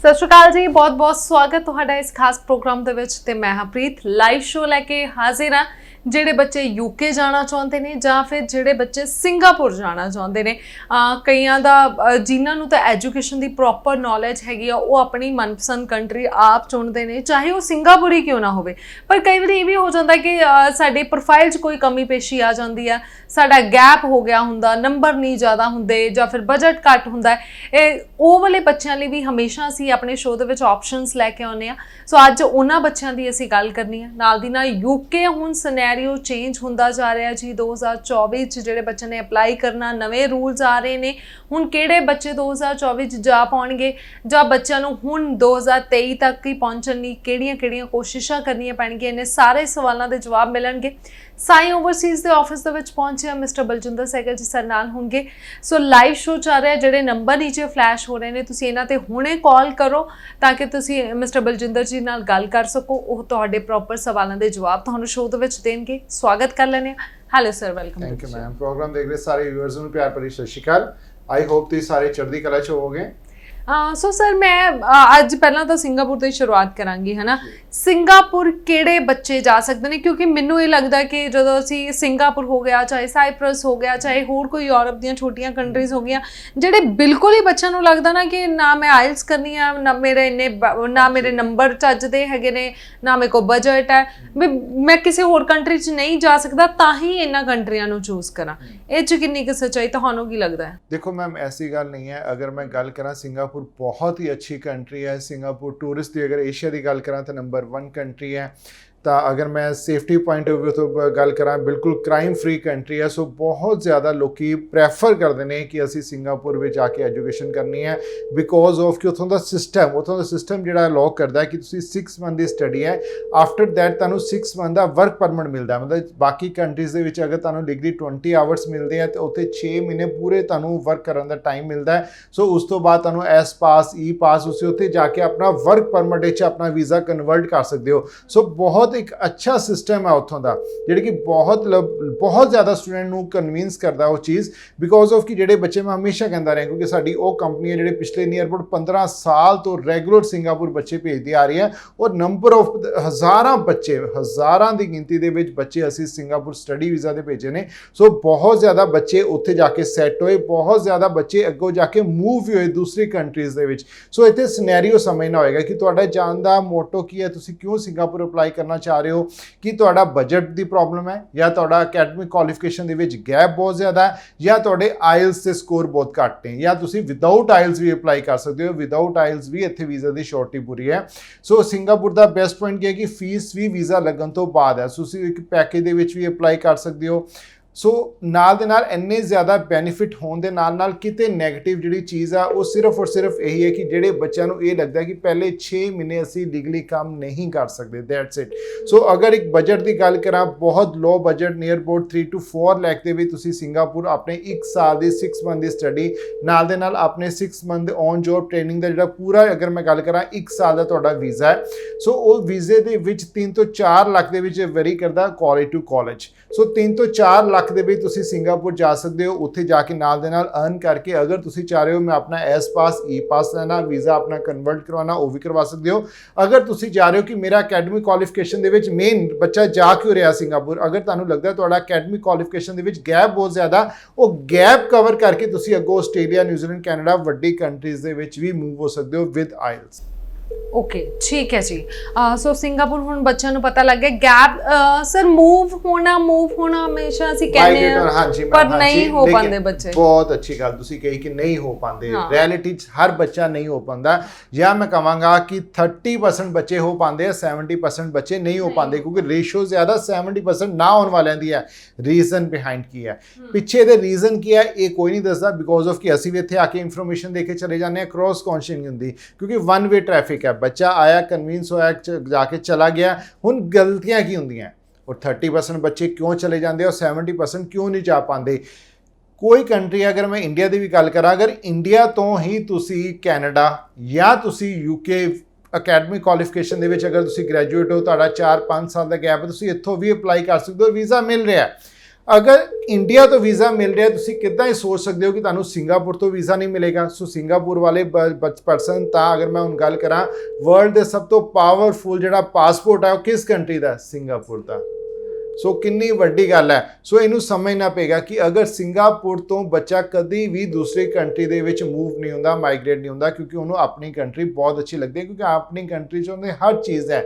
ਸਤਿ ਸ਼੍ਰੀ ਅਕਾਲ ਜੀ, ਬਹੁਤ-ਬਹੁਤ ਸਵਾਗਤ ਤੁਹਾਡਾ ਇਸ ਖਾਸ ਪ੍ਰੋਗਰਾਮ ਦੇ ਵਿੱਚ ਤੇ ਮੈਂ ਹਰਪ੍ਰੀਤ ਲਾਈਵ ਸ਼ੋ ਲੈ ਕੇ ਹਾਜ਼ਰ ਹਾਂ। ਜਿਹੜੇ ਬੱਚੇ ਯੂਕੇ ਜਾਣਾ ਚਾਹੁੰਦੇ ਨੇ ਜਾਂ ਫਿਰ ਜਿਹੜੇ ਬੱਚੇ ਸਿੰਗਾਪੁਰ ਜਾਣਾ ਚਾਹੁੰਦੇ ਨੇ, ਕਈਆਂ ਦਾ ਜਿਨ੍ਹਾਂ ਨੂੰ ਤਾਂ ਐਜੂਕੇਸ਼ਨ ਦੀ ਪ੍ਰੋਪਰ ਨੌਲੇਜ ਹੈਗੀ ਆ, ਉਹ ਆਪਣੀ ਮਨਪਸੰਦ ਕੰਟਰੀ ਆਪ ਚੁਣਦੇ ਨੇ, ਚਾਹੇ ਉਹ ਸਿੰਗਾਪੁਰ ਹੀ ਕਿਉਂ ਨਾ ਹੋਵੇ। ਪਰ ਕਈ ਵਾਰੀ ਇਹ ਵੀ ਹੋ ਜਾਂਦਾ ਕਿ ਸਾਡੇ ਪ੍ਰੋਫਾਈਲ 'ਚ ਕੋਈ ਕਮੀ ਪੇਸ਼ੀ ਆ ਜਾਂਦੀ ਆ, ਸਾਡਾ ਗੈਪ ਹੋ ਗਿਆ ਹੁੰਦਾ, ਨੰਬਰ ਨਹੀਂ ਜ਼ਿਆਦਾ ਹੁੰਦੇ ਜਾਂ ਫਿਰ ਬਜਟ ਘੱਟ ਹੁੰਦਾ ਹੈ। ਉਹ ਵਾਲੇ ਬੱਚਿਆਂ ਲਈ ਵੀ ਹਮੇਸ਼ਾ ਅਸੀਂ ਆਪਣੇ ਸ਼ੋਅ ਦੇ ਵਿੱਚ ਆਪਸ਼ਨਸ ਲੈ ਕੇ ਆਉਂਦੇ ਹਾਂ। ਸੋ ਅੱਜ ਉਹਨਾਂ ਬੱਚਿਆਂ ਦੀ ਅਸੀਂ ਗੱਲ ਕਰਨੀ ਹੈ। ਨਾਲ ਦੀ ਨਾਲ ਯੂਕੇ ਹੁਣ ਸਿਨੈਰੀਓ ਚੇਂਜ ਹੁੰਦਾ ਜਾ ਰਿਹਾ ਜੀ। 2024 'ਚ ਜਿਹੜੇ ਬੱਚੇ ਨੇ ਅਪਲਾਈ ਕਰਨਾ, ਨਵੇਂ ਰੂਲਸ ਆ ਰਹੇ ਨੇ। ਹੁਣ ਕਿਹੜੇ ਬੱਚੇ 2024 'ਚ ਜਾ ਪਾਉਣਗੇ ਜਾਂ ਬੱਚਿਆਂ ਨੂੰ ਹੁਣ 2023 ਤੱਕ ਹੀ ਪਹੁੰਚਣ ਲਈ ਕਿਹੜੀਆਂ ਕੋਸ਼ਿਸ਼ਾਂ ਕਰਨੀਆਂ ਪੈਣਗੀਆਂ, ਇਹਨੇ ਸਾਰੇ ਸਵਾਲਾਂ ਦੇ ਜਵਾਬ ਮਿਲਣਗੇ। ਸਾਈ ਓਵਰਸੀਜ਼ ਦੇ ਆਫਿਸ ਦੇ ਵਿੱਚ ਪਹੁੰਚਿਆ ਮਿਸਟਰ ਬਲਜਿੰਦਰ ਸਹਿਗਲ ਜੀ ਸਰ ਨਾਲ ਹੋਣਗੇ। ਸੋ ਲਾਈਵ ਸ਼ੋ ਚੱਲ ਰਿਹਾ, ਜਿਹੜੇ ਨੰਬਰ ਨੀਚੇ ਫਲੈਸ਼ ਹੋ ਰਹੇ ਨੇ, ਤੁਸੀਂ ਇਹਨਾਂ ਤੇ ਹੁਣੇ ਕਾਲ ਕਰੋ ਤਾਂ ਕਿ ਤੁਸੀਂ ਮਿਸਟਰ ਬਲਜਿੰਦਰ ਜੀ ਨਾਲ ਗੱਲ ਕਰ ਸਕੋ। ਉਹ ਤੁਹਾਡੇ ਪ੍ਰੋਪਰ ਸਵਾਲਾਂ ਦੇ ਜਵਾਬ ਤੁਹਾਨੂੰ ਸ਼ੋਅ ਦੇ ਵਿੱਚ ਦੇਣਗੇ। ਸਵਾਗਤ ਕਰ ਲੈਂਦੇ ਹਾਂ। Hello sir, welcome. Thank you ma'am. Program ਦੇਖ ਰਹੇ ਸਾਰੇ ਵਿਊਅਰਸ ਨੂੰ ਪਿਆਰ ਭਰੀ ਸਤਿ ਸ਼੍ਰੀ ਅਕਾਲ। ਆਈ ਹੋਪ ਤੁਸੀਂ ਸਾਰੇ ਚੜ੍ਹਦੀ ਕਲਾ 'ਚ ਹੋਵੋਗੇ। ਸੋ ਸਰ, ਮੈਂ ਅੱਜ ਪਹਿਲਾਂ ਤਾਂ ਸਿੰਗਾਪੁਰ ਤੋਂ ਹੀ ਸ਼ੁਰੂਆਤ ਕਰਾਂਗੀ, ਹੈ ਨਾ। ਸਿੰਗਾਪੁਰ ਕਿਹੜੇ ਬੱਚੇ ਜਾ ਸਕਦੇ ਨੇ? ਕਿਉਂਕਿ ਮੈਨੂੰ ਇਹ ਲੱਗਦਾ ਕਿ ਜਦੋਂ ਅਸੀਂ ਸਿੰਗਾਪੁਰ ਹੋ ਗਿਆ, ਚਾਹੇ ਸਾਈਪ੍ਰਸ ਹੋ ਗਿਆ, ਚਾਹੇ ਹੋਰ ਕੋਈ ਯੂਰਪ ਦੀਆਂ ਛੋਟੀਆਂ ਕੰਟਰੀਜ਼ ਹੋ ਗਈਆਂ, ਜਿਹੜੇ ਬਿਲਕੁਲ ਹੀ ਬੱਚਿਆਂ ਨੂੰ ਲੱਗਦਾ ਨਾ ਕਿ ਨਾ ਮੈਂ ਆਇਲਸ ਕਰਨੀ ਆ, ਨਾ ਮੇਰੇ ਨੰਬਰ ਚੱਜਦੇ ਹੈਗੇ ਨੇ, ਨਾ ਮੇਰੇ ਕੋਲ ਬਜਟ ਹੈ, ਮੈਂ ਕਿਸੇ ਹੋਰ ਕੰਟਰੀ 'ਚ ਨਹੀਂ ਜਾ ਸਕਦਾ, ਤਾਂ ਹੀ ਇਹਨਾਂ ਕੰਟਰੀਆਂ ਨੂੰ ਚੂਜ਼ ਕਰਾਂ। ਇਹ 'ਚ ਕਿੰਨੀ ਕੁ ਸੱਚਾਈ ਤੁਹਾਨੂੰ ਕੀ ਲੱਗਦਾ ਹੈ? ਦੇਖੋ ਮੈਮ, ਐਸੀ ਗੱਲ ਨਹੀਂ ਹੈ। ਅਗਰ ਮੈਂ ਗੱਲ ਕਰਾਂ, ਸਿੰਗਾਪੁਰ बहुत ही अच्छी कंट्री है। सिंगापुर टूरिस्ट की अगर एशिया की गल करा तो नंबर 1 कंट्री है। तो अगर मैं सेफ्टी पॉइंट ऑफ व्यू तो गल करा, बिल्कुल क्राइम फ्री कंट्री है। सो बहुत ज़्यादा लोग प्रैफर करते हैं कि असी सिंगापुर में जाके एजुकेशन करनी है, बिकॉज ऑफ कि उतों का सिस्टम जो अलाउ करता है कि 6 मंथ की स्टडी है, आफ्टर दैट तुहानूं 6 मंथ का वर्क परमिट मिलता है। मतलब बाकी कंट्रीज़ के अगर तुहानूं डिग्री 20 आवर्स मिलते हैं तो उत्थे 6 महीने पूरे तुहानूं वर्क करने का टाइम मिलता है। सो उस तो बाद तुहानूं एस पास ई पास उसे उत्थे जाके अपना वर्क परमिट अपना वीज़ा कन्वर्ट कर सकते हो। सो बहुत एक अच्छा सिस्टम है उत्थों का, जिहड़ी कि बहुत ज़्यादा स्टूडेंट नूं कन्विंस करता वो चीज़, बिकॉज ऑफ कि जिहड़े बच्चे मैं हमेशा कहता रहा, क्योंकि साडी वो कंपनी है जिहड़ी पिछले नीयरअबाउट 15 साल तो रेगुलर सिंगापुर बच्चे भेजती आ रही है, और नंबर ऑफ हज़ारां की गिनती के बच्चे असी सिंगापुर स्टडी वीज़ा से भेजे ने। सो बहुत ज़्यादा बच्चे उत्थे जाके सैट होए, बहुत ज़्यादा बच्चे अगों जाके मूव भी होए दूसरी कंट्रीज़ दे विच। सो इत्थे सिनैरियो समझना होएगा कि तुहाडा जान दा मोटो की है, तुसीं क्यों सिंगापुर अप्लाई करना चाह रहे हो, कि तुहाडा बजट की प्रॉब्लम है, या तुहाडा अकैडमिक क्वालिफिकेशन दे विच गैप बहुत ज़्यादा है, या तुहाडे आइल्स के स्कोर बहुत घट ने, या तुसीं विदाउट आइल्स भी अप्लाई कर सकते हो। विदाउट आइल्स भी इत्थे वीज़ा की शॉर्टी पूरी है। सो सिंगापुर का बेस्ट पॉइंट क्या है कि फीस भी वीज़ा लगन तो बाद है। सो तुसीं एक पैकेज दे विच भी अप्लाई कर सकते हो। सो नाल दे नाल इन्ने ज़्यादा बेनीफिट होने दे नाल किते नैगेटिव जिहड़ी चीज़ आ वो सिर्फ और सिर्फ यही है कि जिहड़े बच्चों को ये लगता है कि पहले 6 महीने असी लीगली काम नहीं कर सकते, दैट्स इट। सो अगर एक बजट की गल करा, बहुत low budget near about 3 to 4 lakh के भी तुसी सिंगापुर अपने 1 साल की 6 मंथ की स्टडी नाल दे नाल अपने 6 मंथ ऑन जॉब ट्रेनिंग का जिहड़ा पूरा, अगर मैं गल करा 1 साल का तुहाडा वीज़ा है। सो वो वीज़े दे विच 3 to 4 लाख दे विच वेरी करदा college to college. So 3 to 4 lakh दे विच तुसी सिंगापुर जा सकते हो। उत्थे जाके नाल दे नाल अर्न करके अगर तुसी चाह रहे हो मैं अपना एस पास ई पास लेना, वीज़ा अपना कन्वर्ट करवाना, वो भी करवा सकते हो। अगर तुसी चाह रहे हो कि मेरा अकैडमिक क्वालिफिकेशन दे विच मेन बच्चा जा क्यों रहा सिंगापुर, अगर तुहानूं लगदा तुहाडा अकैडमिक क्वालिफिकेशन दे विच गैप बहुत ज़्यादा, वो गैप कवर करके तुसी अगों आस्ट्रेलिया, न्यूजीलैंड, कैनेडा वड्डी कंट्रीज़ दे विच भी मूव हो सकते हो विद आइल्स। ओके, ठीक है जी। सो सिंगापुर हुण बच्चों को पता लग गया। गैप सर मूव होना हमेशा ਅਸੀਂ ਕਹਿੰਦੇ ਆ पर नहीं हो पाते बच्चे। बहुत अच्छी गल तुसी कही कि नहीं हो पाते। रियलिटी हर बच्चा नहीं हो पाता, या मैं कहवांगा कि 30% बच्चे हो पाते हैं, 70% बच्चे नहीं हो पाते, क्योंकि रेशो ज़्यादा 70% ना होने वाले दी है। रीजन बिहाइंड की है, पिछे दे रीजन की है, ये कोई नहीं दसदा, बिकॉज ऑफ कि असी भी इत्थे आके इंफॉर्मेशन दे के चले जाने, क्रॉस कॉन्शियस नहीं होंदी, क्योंकि 1 वे ट्रैफिक है। बच्चा आया, कन्विंस होया, जाके चला गया। हुण गलतियां की होंदियां, और 30% बच्चे क्यों चले जाते और 70% क्यों नहीं जा पाते? कोई कंट्री, अगर मैं इंडिया की भी गल करा, अगर इंडिया तो ही तुसी कैनेडा या तुसी यूके अकैडमिक क्वालिफिकेशन दे विच अगर तुसी ग्रैजुएट हो, तुहाडा 4-5 साल का गैप है, तुसी इत्थों भी अप्लाई कर सकते हो, वीज़ा मिल रहा है। ਅਗਰ ਇੰਡੀਆ ਤੋਂ ਵੀਜ਼ਾ ਮਿਲ ਰਿਹਾ, ਤੁਸੀਂ ਕਿੱਦਾਂ ਹੀ ਸੋਚ ਸਕਦੇ ਹੋ ਕਿ ਤੁਹਾਨੂੰ ਸਿੰਗਾਪੁਰ ਤੋਂ ਵੀਜ਼ਾ ਨਹੀਂ ਮਿਲੇਗਾ। ਸੋ ਸਿੰਗਾਪੁਰ ਵਾਲੇ ਪਰਸਨ ਤਾਂ, ਅਗਰ ਮੈਂ ਹੁਣ ਗੱਲ ਕਰਾਂ ਵਰਲਡ ਦੇ ਸਭ ਤੋਂ ਪਾਵਰਫੁਲ ਜਿਹੜਾ ਪਾਸਪੋਰਟ ਹੈ ਉਹ ਕਿਸ ਕੰਟਰੀ ਦਾ? ਸਿੰਗਾਪੁਰ ਦਾ। ਸੋ ਕਿੰਨੀ ਵੱਡੀ ਗੱਲ ਹੈ। ਸੋ ਇਹਨੂੰ ਸਮਝਣਾ ਪਏਗਾ ਕਿ ਅਗਰ ਸਿੰਗਾਪੁਰ ਤੋਂ ਬੱਚਾ ਕਦੀ ਵੀ ਦੂਸਰੀ ਕੰਟਰੀ ਦੇ ਵਿੱਚ ਮੂਵ ਨਹੀਂ ਹੁੰਦਾ, ਮਾਈਗ੍ਰੇਟ ਨਹੀਂ ਹੁੰਦਾ, ਕਿਉਂਕਿ ਉਹਨੂੰ ਆਪਣੀ ਕੰਟਰੀ ਬਹੁਤ ਅੱਛੀ ਲੱਗਦੀ ਹੈ, ਕਿਉਂਕਿ ਆਪਣੀ ਕੰਟਰੀ 'ਚ ਉਹਨੇ ਹਰ ਚੀਜ਼ ਹੈ।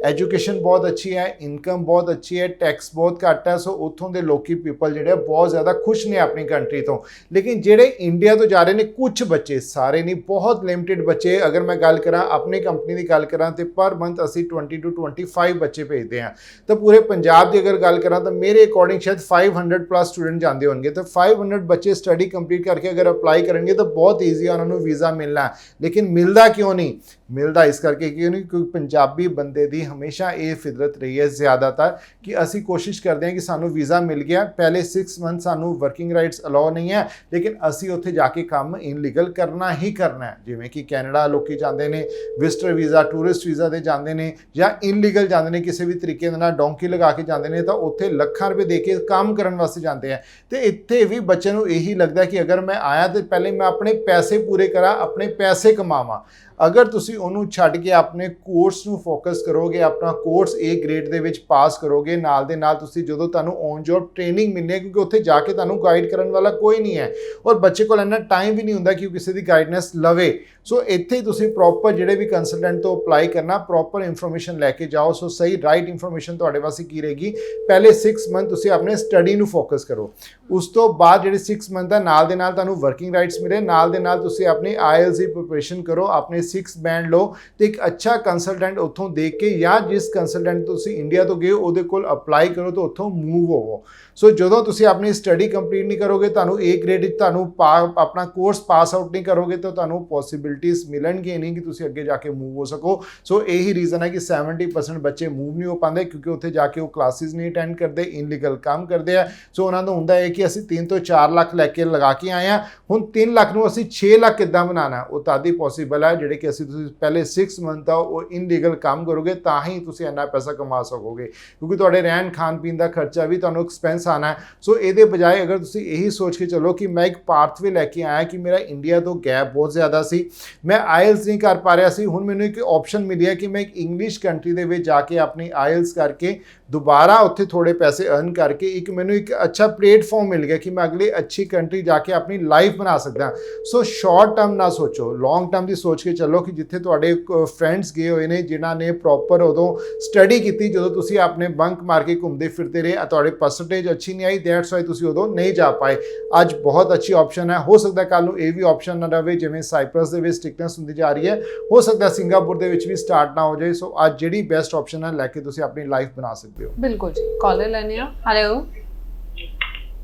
ਐਜੂਕੇਸ਼ਨ ਬਹੁਤ ਅੱਛੀ ਹੈ, ਇਨਕਮ ਬਹੁਤ ਅੱਛੀ ਹੈ, ਟੈਕਸ ਬਹੁਤ ਘੱਟ ਹੈ। ਸੋ ਉੱਥੋਂ ਦੇ ਲੋਕੀ ਪੀਪਲ ਜਿਹੜੇ ਬਹੁਤ ਜ਼ਿਆਦਾ ਖੁਸ਼ ਨੇ ਆਪਣੀ ਕੰਟਰੀ ਤੋਂ। ਲੇਕਿਨ ਜਿਹੜੇ ਇੰਡੀਆ ਤੋਂ ਜਾ ਰਹੇ ਨੇ ਕੁਝ ਬੱਚੇ, ਸਾਰੇ ਨਹੀਂ, ਬਹੁਤ ਲਿਮਿਟਿਡ ਬੱਚੇ, ਅਗਰ ਮੈਂ ਗੱਲ ਕਰਾਂ ਆਪਣੀ ਕੰਪਨੀ ਦੀ ਗੱਲ ਕਰਾਂ ਤੇ ਪਰ ਮੰਥ ਅਸੀਂ 20 to 25 ਬੱਚੇ ਭੇਜਦੇ ਹਾਂ। ਤਾਂ ਪੂਰੇ ਪੰਜਾਬ ਦੀ ਅਗਰ ਗੱਲ ਕਰਾਂ ਤਾਂ ਮੇਰੇ ਅਕੋਰਡਿੰਗ ਸ਼ਾਇਦ 500 ਪਲੱਸ ਸਟੂਡੈਂਟ ਜਾਂਦੇ ਹੋਣਗੇ। ਤਾਂ 500 ਬੱਚੇ ਸਟੱਡੀ ਕੰਪਲੀਟ ਕਰਕੇ ਅਗਰ ਅਪਲਾਈ ਕਰਨਗੇ ਤਾਂ ਬਹੁਤ ਈਜ਼ੀ ਉਹਨਾਂ ਨੂੰ ਵੀਜ਼ਾ ਮਿਲਣਾ। ਲੇਕਿਨ ਮਿਲਦਾ ਕਿਉਂ ਨਹੀਂ? ਮਿਲਦਾ ਇਸ ਕਰਕੇ ਕਿਉਂ ਨਹੀਂ? ਕਿਉਂਕਿ ਪੰਜਾਬੀ ਬੰਦੇ ਦੀ ਹਮੇਸ਼ਾ ਇਹ ਫਿਤਰਤ ਰਹੀ ਹੈ ਜ਼ਿਆਦਾਤਰ ਕਿ ਅਸੀਂ ਕੋਸ਼ਿਸ਼ ਕਰਦੇ ਹਾਂ ਕਿ ਸਾਨੂੰ ਵੀਜ਼ਾ ਮਿਲ ਗਿਆ, ਪਹਿਲੇ 6 ਮੰਥ ਸਾਨੂੰ ਵਰਕਿੰਗ ਰਾਈਟਸ ਅਲਾਉ ਨਹੀਂ ਹੈ, ਲੇਕਿਨ ਅਸੀਂ ਉੱਥੇ ਜਾ ਕੇ ਕੰਮ ਇਨਲੀਗਲ ਕਰਨਾ ਹੀ ਕਰਨਾ ਹੈ। ਜਿਵੇਂ ਕਿ ਕੈਨੇਡਾ ਲੋਕੀ ਜਾਂਦੇ ਨੇ ਵਿਜ਼ਟਰ ਵੀਜ਼ਾ, ਟੂਰਿਸਟ ਵੀਜ਼ਾ ਦੇ ਜਾਂਦੇ ਨੇ, ਜਾਂ ਇਨਲੀਗਲ ਜਾਂਦੇ ਨੇ, ਕਿਸੇ ਵੀ ਤਰੀਕੇ ਦੇ ਨਾਲ ਡੋਂਕੀ ਲਗਾ ਕੇ ਜਾਂਦੇ ਨੇ, ਤਾਂ ਉੱਥੇ ਲੱਖਾਂ ਰੁਪਏ ਦੇ ਕੇ ਕੰਮ ਕਰਨ ਵਾਸਤੇ ਜਾਂਦੇ ਆ। ਤੇ ਇੱਥੇ ਵੀ ਬੱਚੇ ਨੂੰ ਇਹੀ ਲੱਗਦਾ ਕਿ ਅਗਰ ਮੈਂ ਆਇਆ ਤਾਂ ਪਹਿਲੇ ਮੈਂ ਆਪਣੇ ਪੈਸੇ ਪੂਰੇ ਕਰਾਂ, ਆਪਣੇ ਪੈਸੇ ਕਮਾਵਾਂ। ਅਗਰ ਤੁਸੀਂ ਉਹਨੂੰ ਛੱਡ ਕੇ ਆਪਣੇ ਕੋਰਸ ਨੂੰ ਫੋਕਸ ਕਰੋਗੇ, ਆਪਣਾ ਕੋਰਸ A ਗ੍ਰੇਡ ਦੇ ਵਿੱਚ ਪਾਸ ਕਰੋਗੇ, ਨਾਲ ਦੇ ਨਾਲ ਤੁਸੀਂ ਜਦੋਂ ਤੁਹਾਨੂੰ ਔਨ ਜੌਬ ਟ੍ਰੇਨਿੰਗ ਮਿਲਣੀ ਹੈ, ਕਿਉਂਕਿ ਉੱਥੇ ਜਾ ਕੇ ਤੁਹਾਨੂੰ ਗਾਈਡ ਕਰਨ ਵਾਲਾ ਕੋਈ ਨਹੀਂ ਹੈ ਔਰ ਬੱਚੇ ਕੋਲ ਇੰਨਾ ਟਾਈਮ ਵੀ ਨਹੀਂ ਹੁੰਦਾ ਕਿ ਉਹ ਕਿਸੇ ਦੀ ਗਾਈਡਨੈਸ ਲਵੇ। ਸੋ ਇੱਥੇ ਤੁਸੀਂ ਪ੍ਰੋਪਰ ਜਿਹੜੇ ਵੀ ਕੰਸਲਟੈਂਟ ਤੋਂ ਅਪਲਾਈ ਕਰਨਾ, ਪ੍ਰੋਪਰ ਇਨਫੋਰਮੇਸ਼ਨ ਲੈ ਕੇ ਜਾਓ। ਸੋ ਸਹੀ ਰਾਈਟ ਇਨਫੋਰਮੇਸ਼ਨ ਤੁਹਾਡੇ ਵਾਸਤੇ ਕੀ ਰਹੇਗੀ? ਪਹਿਲੇ 6 ਮੰਥ ਤੁਸੀਂ ਆਪਣੇ ਸਟੱਡੀ ਨੂੰ ਫੋਕਸ ਕਰੋ। ਉਸ ਤੋਂ ਬਾਅਦ ਜਿਹੜੇ 6 ਮੰਥ ਦਾ ਨਾਲ ਦੇ ਨਾਲ ਤੁਹਾਨੂੰ ਵਰਕਿੰਗ ਰਾਈਟਸ ਮਿਲੇ, ਨਾਲ ਦੇ ਨਾਲ ਤੁਸੀਂ ਆਪਣੀ IELTS ਦੀ ਪ੍ਰੀਪਰੇਸ਼ਨ ਕਰੋ, ਆਪਣੇ 6 ਬੈਂਡ ਲਓ ਤੇ ਇੱਕ ਅੱਛਾ ਕੰਸਲਟੈਂਟ ਉੱਥੋਂ ਦੇਖ ਕੇ, ਜਾਂ ਜਿਸ ਕੰਸਲਟੈਂਟ ਤੁਸੀਂ ਇੰਡੀਆ ਤੋਂ ਗਏ ਹੋ ਉਹਦੇ ਕੋਲ ਅਪਲਾਈ ਕਰੋ ਤੇ ਉੱਥੋਂ ਮੂਵ ਹੋਵੋ। ਸੋ ਜਦੋਂ ਤੁਸੀਂ ਆਪਣੀ ਸਟੱਡੀ ਕੰਪਲੀਟ ਨਹੀਂ ਕਰੋਗੇ, ਤੁਹਾਨੂੰ A ਗ੍ਰੇਡ ਵਿੱਚ ਤੁਹਾਨੂੰ ਆਪਣਾ ਕੋਰਸ ਪਾਸ ਆਊਟ ਨਹੀਂ ਕਰੋਗੇ, ਤਾਂ ਤੁਹਾਨੂੰ ਪੋਸੀਬਿਲਿਟੀਜ਼ ਮਿਲਣਗੀਆਂ ਨਹੀਂ ਕਿ ਤੁਸੀਂ ਅੱਗੇ ਜਾ ਕੇ ਮੂਵ ਹੋ ਸਕੋ। ਸੋ ਇਹੀ ਰੀਜ਼ਨ ਹੈ ਕਿ 70% ਬੱਚੇ ਮੂਵ ਨਹੀਂ ਹੋ ਪਾਉਂਦੇ, ਕਿਉਂਕਿ ਉੱਥੇ ਜਾ ਕੇ ਉਹ ਕਲਾਸਿਸ ਨਹੀਂ ਅਟੈਂਡ ਕਰਦੇ, ਇਨਲੀਗਲ ਕੰਮ ਕਰਦੇ ਆ। ਸੋ ਉਹਨਾਂ ਦਾ ਹੁੰਦਾ ਹੈ ਕਿ ਅਸੀਂ 3 ਤੋਂ 4 ਲੱਖ ਲੈ ਕੇ ਲਗਾ ਕੇ ਆਏ ਹਾਂ, ਹੁਣ 3 ਲੱਖ ਨੂੰ ਅਸੀਂ 6 ਲੱਖ ਕਿੱਦਾਂ ਬਣਾਉਣਾ? ਉਹ ਤਦ ਹੀ ਪੋਸੀਬਲ ਹੈ ਜਿਹੜੇ ਕਿ ਤੁਸੀਂ ਪਹਿਲੇ 6 ਮੰਥ ਦਾ ਉਹ ਇਨਲੀਗਲ ਕੰਮ ਕਰੋਗੇ, ਤਾਂ ਹੀ ਤੁਸੀਂ ਇੰਨਾ ਪੈਸਾ ਕਮਾ ਸਕੋਗੇ, ਕਿਉਂਕਿ ਤੁਹਾਡੇ ਰਹਿਣ ਖਾਣ ਪੀਣ ਦਾ ਖਰਚਾ ਵੀ ਤੁਹਾਨੂੰ ਐਕਸਪੈਂਸ ਆਣਾ ਹੈ। ਸੋ ਇਹਦੇ ਬਜਾਏ ਅਗਰ ਤੁਸੀਂ ਇਹੀ ਸੋਚ ਕੇ ਚੱਲੋ ਕਿ ਮੈਂ ਇੱਕ ਪਾਥਵੇ ਲੈ ਕੇ ਆਇਆ ਕਿ ਮੇਰਾ ਇੰਡੀਆ ਤੋਂ ਗੈਪ ਬਹੁਤ ਜ਼ਿਆਦਾ ਸੀ, ਮੈਂ IELTS ਨਹੀਂ ਕਰ ਪਾ ਰਿਹਾ ਸੀ, ਹੁਣ ਮੈਨੂੰ ਇੱਕ ਆਪਸ਼ਨ ਮਿਲੀ ਹੈ ਕਿ ਮੈਂ ਇੱਕ ਇੰਗਲਿਸ਼ ਕੰਟਰੀ ਦੇ ਵਿੱਚ ਜਾ ਕੇ ਆਪਣੀ IELTS ਕਰਕੇ ਦੁਬਾਰਾ ਉੱਥੇ ਥੋੜੇ ਪੈਸੇ ਅਰਨ ਕਰਕੇ ਇੱਕ ਮੈਨੂੰ ਇੱਕ ਅੱਛਾ ਪਲੇਟਫਾਰਮ ਮਿਲ ਗਿਆ ਕਿ ਮੈਂ ਅਗਲੀ ਅੱਛੀ ਕੰਟਰੀ ਜਾ ਕੇ ਆਪਣੀ ਲਾਈਫ ਬਣਾ ਸਕਦਾ। ਸੋ ਸ਼ਾਰਟ ਟਰਮ ਨਾ ਸੋਚੋ, ਲੌਂਗ ਟਰਮ ਦੀ ਸੋਚ ਕੇ ਚੱਲੋ ਕਿ ਜਿੱਥੇ ਤੁਹਾਡੇ ਫਰੈਂਡਸ ਗਏ ਹੋਏ ਨੇ ਜਿਨ੍ਹਾਂ ਨੇ ਪ੍ਰੋਪਰ ਉਦੋਂ ਸਟੱਡੀ ਕੀਤੀ, ਜਦੋਂ ਤੁਸੀਂ ਆਪਣੇ ਬੰਕ ਮਾਰ ਕੇ ਘੁੰਮਦੇ ਫਿਰਦੇ ਰਹੇ, ਤੁਹਾਡੇ ਪਰਸੈਂਟੇਜ ਅੱਛੀ ਨਹੀਂ ਆਈ, ਦੈਟਸ ਵਾਈ ਤੁਸੀਂ ਉਦੋਂ ਨਹੀਂ ਜਾ ਪਾਏ। ਅੱਜ ਬਹੁਤ ਅੱਛੀ ਆਪਸ਼ਨ ਹੈ, ਹੋ ਸਕਦਾ ਕੱਲ ਨੂੰ ਇਹ ਵੀ ਆਪਸ਼ਨ ਨਾ ਰਹੇ, ਜਿਵੇਂ ਸਾਈਪਰਸ ਦੇ ਵਿੱਚ ਸਟ੍ਰਿਕਨੈਸ ਹੁੰਦੀ ਜਾ ਰਹੀ ਹੈ, ਹੋ ਸਕਦਾ ਸਿੰਗਾਪੁਰ ਦੇ ਵਿੱਚ ਵੀ ਸਟਾਰਟ ਨਾ ਹੋ ਜਾਏ। ਸੋ ਅੱਜ ਜਿਹੜੀ ਬੈਸਟ ਆਪਸ਼ਨ ਹੈ ਲੈ ਕੇ ਤੁਸੀਂ ਆਪਣੀ ਲਾਈਫ ਬਣਾ ਸਕਦੇ ਹੋ। ਬਿਲਕੁਲ ਜੀ। ਕਾਲਰ ਲੈਣੇ ਆ। ਹੈਲੋ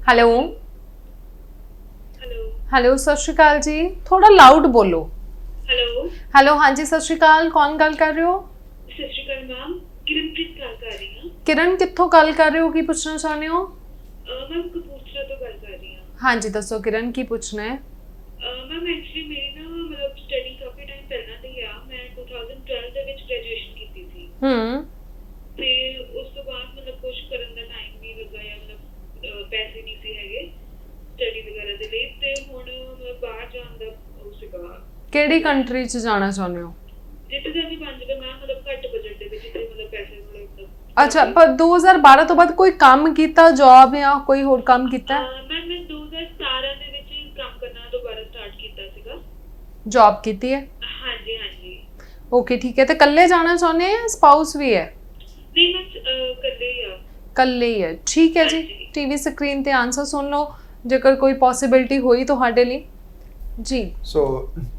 ਹੈਲੋ ਹੈਲੋ, ਸਤਿ ਸ਼੍ਰੀ ਅਕਾਲ ਜੀ, ਥੋੜਾ ਲਾਊਡ ਬੋਲੋ। ਹੈਲੋ ਹੈਲੋ, ਹਾਂਜੀ ਸਤਿ ਸ਼੍ਰੀ ਅਕਾਲ, ਕੌਣ ਗੱਲ ਕਰ ਰਹੇ ਹੋ? ਸਤਿ ਸ਼੍ਰੀ ਅਕਾਲ ਮੈਮ, ਕਿਰਨਪ੍ਰੀਤ ਗੱਲ ਕਰ ਰਹੀ ਹਾਂ। ਕਿਰਨ, ਕਿੱਥੋਂ ਗੱਲ ਕਰ ਰਹੇ ਹੋ? ਕੀ ਪੁੱਛਣਾ ਚਾਹੁੰਦੇ ਹੋ? ਮੈਮ ਕਪੂਰਥਲਾ ਤੋਂ ਗੱਲ ਕਰ ਰਹੀ ਹਾਂ। ਹਾਂਜੀ ਦੱਸੋ ਕਿਰਨ, ਕੀ ਪੁੱਛਣਾ ਹੈ? ਮੈਮ ਐਕਚੁਅਲੀ ਮੇਰੀ ਨਾ ਮਤਲਬ ਸਟੱਡੀ ਕਾਫੀ ਟਾਈਮ ਪਹਿਲਾਂ ਦੀ ਆ, ਮੈਂ 2012 ਦੇ ਵਿੱਚ ਗ੍ਰੈਜੂਏਸ਼ਨ ਕੀਤੀ ਸੀ। ਤੇ ਉਸ ਤੋਂ ਬਾਅਦ ਮਤਲਬ ਕੁਝ ਕਰਨ ਦਾ ਟਾਈਮ ਨਹੀਂ ਲੱਗਾ, ਜਾਂ ਮਤਲਬ ਪੈਸੇ ਨਹੀਂ ਸੀ ਹੈਗੇ ਸਟੱਡੀ ਵਗੈਰਾ ਦੇ ਲਈ, ਤੇ ਹੁਣ ਮਤਲਬ ਬਾਹਰ ਜਾਣ ਦਾ ਉਹ ਸੀਗਾ। ਕਿਹੜੀ ਕੰਟਰੀ 'ਚ ਜਾਣਾ ਚਾਹੁੰਦੇ ਹੋ? ਜਿੱਥੇ ਦਾ ਵੀ ਬਣ ਜਾਵੇ ਮੈਂ, ਮਤਲਬ ਘੱਟ ਬਜਟ ਦੇ ਵਿੱਚ, ਜਿੱਥੇ ਮਤਲਬ ਪੈਸੇ ਮਤਲਬ ਅੱਛਾ, ਪਰ 2012 ਤੋਂ ਬਾਅਦ ਕੋਈ ਕੰਮ ਕੀਤਾ, ਜੌਬ ਜਾਂ ਕੋਈ ਹੋਰ ਕੰਮ ਕੀਤਾ? ਮੈਂ 2017 ਦੇ ਵਿੱਚ ਕੰਮ ਕਰਨਾ ਦੁਬਾਰਾ ਸਟਾਰਟ ਕੀਤਾ ਸੀਗਾ। ਜੌਬ ਕੀਤੀ ਹੈ? ਹਾਂਜੀ ਹਾਂਜੀ। ਓਕੇ ਠੀਕ ਹੈ। ਤੇ ਇਕੱਲੇ ਜਾਣਾ ਚਾਹੁੰਦੇ ਆ, ਸਪਾਊਸ ਵੀ ਹੈ? ਨਹੀਂ ਮੈਂ ਇਕੱਲੇ ਹੀ ਆ। ਇਕੱਲੇ ਹੀ ਹੈ, ਠੀਕ ਹੈ ਜੀ। ਟੀਵੀ ਸਕਰੀਨ ਤੇ ਆਨਸਰ ਸੁਣ ਲਓ ਜੇਕਰ ਕੋਈ ਪੋਸਿਬਿਲਿਟੀ ਹੋਈ ਤੁਹਾਡੇ ਲਈ ਜੀ। ਸੋ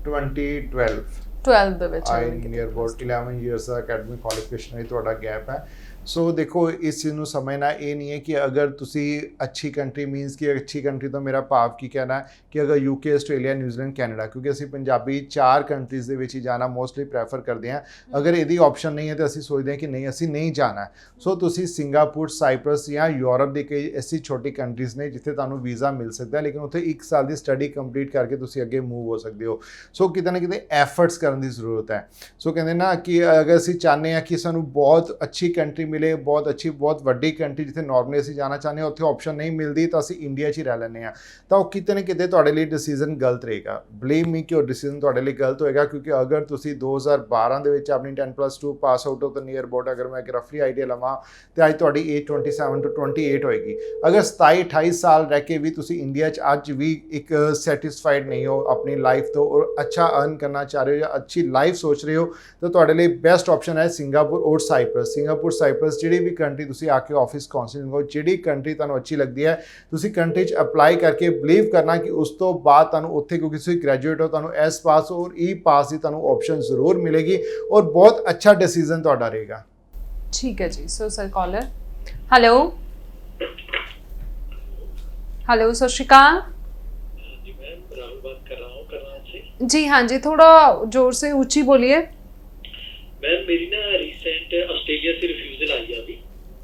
2012 ਦੇ ਵਿੱਚ ਆਈ ਨੀਅਰ ਅਬਾਊਟ 11 ਇਅਰਸ ਦਾ ਅਕੈਡਮਿਕ ਕੁਆਲੀਫਿਕੇਸ਼ਨ ਹੈ, ਤੁਹਾਡਾ ਗੈਪ ਹੈ। ਸੋ ਦੇਖੋ, ਇਸ ਚੀਜ਼ ਨੂੰ ਸਮਝਣਾ ਇਹ ਨਹੀਂ ਹੈ ਕਿ ਅਗਰ ਤੁਸੀਂ ਅੱਛੀ ਕੰਟਰੀ ਮੀਨਸ ਕਿ ਅੱਛੀ ਕੰਟਰੀ ਤੋਂ ਮੇਰਾ ਭਾਵ ਕੀ ਕਹਿਣਾ ਹੈ ਕਿ ਅਗਰ UK, ਆਸਟ੍ਰੇਲੀਆ, ਨਿਊਜ਼ੀਲੈਂਡ, ਕੈਨੇਡਾ, ਕਿਉਂਕਿ ਅਸੀਂ ਪੰਜਾਬੀ 4 ਕੰਟਰੀਜ਼ ਦੇ ਵਿੱਚ ਹੀ ਜਾਣਾ ਮੋਸਟਲੀ ਪ੍ਰੈਫਰ ਕਰਦੇ ਹਾਂ। ਅਗਰ ਇਹਦੀ ਆਪਸ਼ਨ ਨਹੀਂ ਹੈ ਤਾਂ ਅਸੀਂ ਸੋਚਦੇ ਹਾਂ ਕਿ ਨਹੀਂ, ਅਸੀਂ ਨਹੀਂ ਜਾਣਾ। ਸੋ ਤੁਸੀਂ ਸਿੰਗਾਪੁਰ, ਸਾਈਪਰਸ ਜਾਂ ਯੂਰਪ ਦੀ ਕਈ ਐਸੀ ਛੋਟੀ ਕੰਟਰੀਜ਼ ਨੇ ਜਿੱਥੇ ਤੁਹਾਨੂੰ ਵੀਜ਼ਾ ਮਿਲ ਸਕਦਾ ਹੈ, ਲੇਕਿਨ ਉੱਥੇ 1 ਸਾਲ ਦੀ ਸਟੱਡੀ ਕੰਪਲੀਟ ਕਰਕੇ ਤੁਸੀਂ ਅੱਗੇ ਮੂਵ ਹੋ ਸਕਦੇ ਹੋ। ਸੋ ਕਿਤੇ ਨਾ ਕਿਤੇ ਐਫਰਟਸ ਕਰਨ ਦੀ ਜ਼ਰੂਰਤ ਹੈ। ਸੋ ਕਹਿੰਦੇ ਨਾ ਕਿ ਅਗਰ ਅਸੀਂ ਚਾਹੁੰਦੇ ਹਾਂ ਕਿ ਸਾਨੂੰ ਬਹੁਤ ਅੱਛੀ ਕੰਟਰੀ ਮਿਲੇ, ਬਹੁਤ ਅੱਛੀ ਬਹੁਤ ਵੱਡੀ ਕੰਟਰੀ ਜਿੱਥੇ ਨਾਰਮਲੀ ਅਸੀਂ ਜਾਣਾ ਚਾਹੁੰਦੇ ਹਾਂ ਉੱਥੇ ਆਪਸ਼ਨ ਨਹੀਂ ਮਿਲਦੀ ਤਾਂ ਅਸੀਂ ਇੰਡੀਆ 'ਚ ਹੀ ਰਹਿ ਲੈਂਦੇ ਹਾਂ, ਤਾਂ ਉਹ ਕਿਤੇ ਨਾ ਕਿਤੇ ਤੁਹਾਡੇ ਲਈ ਡਿਸੀਜਨ ਗਲਤ ਰਹੇਗਾ। ਬਲੀਵ ਮੀ ਕਿ ਉਹ ਡਿਸੀਜਨ ਤੁਹਾਡੇ ਲਈ ਗਲਤ ਹੋਏਗਾ, ਕਿਉਂਕਿ ਅਗਰ ਤੁਸੀਂ 2012 ਦੇ ਵਿੱਚ ਆਪਣੀ 10+2 pass out of the near about, ਅਗਰ ਮੈਂ ਇੱਕ ਰਫਲੀ ਆਈਡੀਆ ਲਵਾਂ ਤੇ ਅੱਜ ਤੁਹਾਡੀ ਏਜ 27 ਤੋਂ 28 ਹੋਏਗੀ। ਅਗਰ 27-28 ਸਾਲ ਰਹਿ ਕੇ ਵੀ ਤੁਸੀਂ ਇੰਡੀਆ 'ਚ ਅੱਜ ਵੀ ਇੱਕ ਸੈਟਿਸਫਾਈਡ ਨਹੀਂ ਹੋ ਆਪਣੀ ਲਾਈਫ ਤੋਂ ਔਰ ਅੱਛਾ ਅਰਨ ਕਰਨਾ ਚਾਹ ਰਹੇ ਹੋ ਜਾਂ ਅੱਛੀ ਲਾਈਫ ਸੋਚ ਰਹੇ ਹੋ, ਤਾਂ ਤੁਹਾਡੇ ਲਈ ਬੈਸਟ ਆਪਸ਼ਨ ਹੈ ਸਿੰਗਾਪੁਰ ਔਰ ਸਾਈਪਰਸ। ਸਿੰਗਾਪੁਰ ਸਾਈਪਰਸ ਜਿਹੜੀ ਵੀ ਕੰਟਰੀ ਤੁਸੀਂ ਆ ਕੇ ਆਫਿਸ ਕਾਉਂਸਲਿੰਗ ਹੋ, ਜਿਹੜੀ ਕੰਟਰੀ ਤੁਹਾਨੂੰ ਅੱਛੀ ਲੱਗਦੀ ਹੈ ਤੁਸੀਂ ਕੰਟਰੀ 'ਚ ਅਪਲਾਈ ਕਰਕੇ ਬਲੀਵ ਕਰਨਾ ਕਿ ਉਸ ਤੋਂ ਬਾਅਦ ਤੁਹਾਨੂੰ ਉੱਥੇ, ਕਿਉਂਕਿ ਤੁਸੀਂ ਗ੍ਰੈਜੂਏਟ ਹੋ, ਤੁਹਾਨੂੰ ਐਸ ਪਾਸ ਔਰ ਈ ਪਾਸ ਦੀ ਤੁਹਾਨੂੰ ਆਪਸ਼ਨ ਜ਼ਰੂਰ ਮਿਲੇਗੀ ਔਰ ਬਹੁਤ ਅੱਛਾ ਡਿਸੀਜਨ ਤੁਹਾਡਾ ਰਹੇਗਾ। ठीक है जी। So sir caller, hello hello, सत श्री अकाल जी मैम, राहुल बात कर रहा हूँ करनाल से। जी। हाँ जी, थोड़ा जोर से ऊंची बोलिए। मैम मेरी ना रिसेंट ऑस्ट्रेलिया से रिफ्यूजल आई है अभी,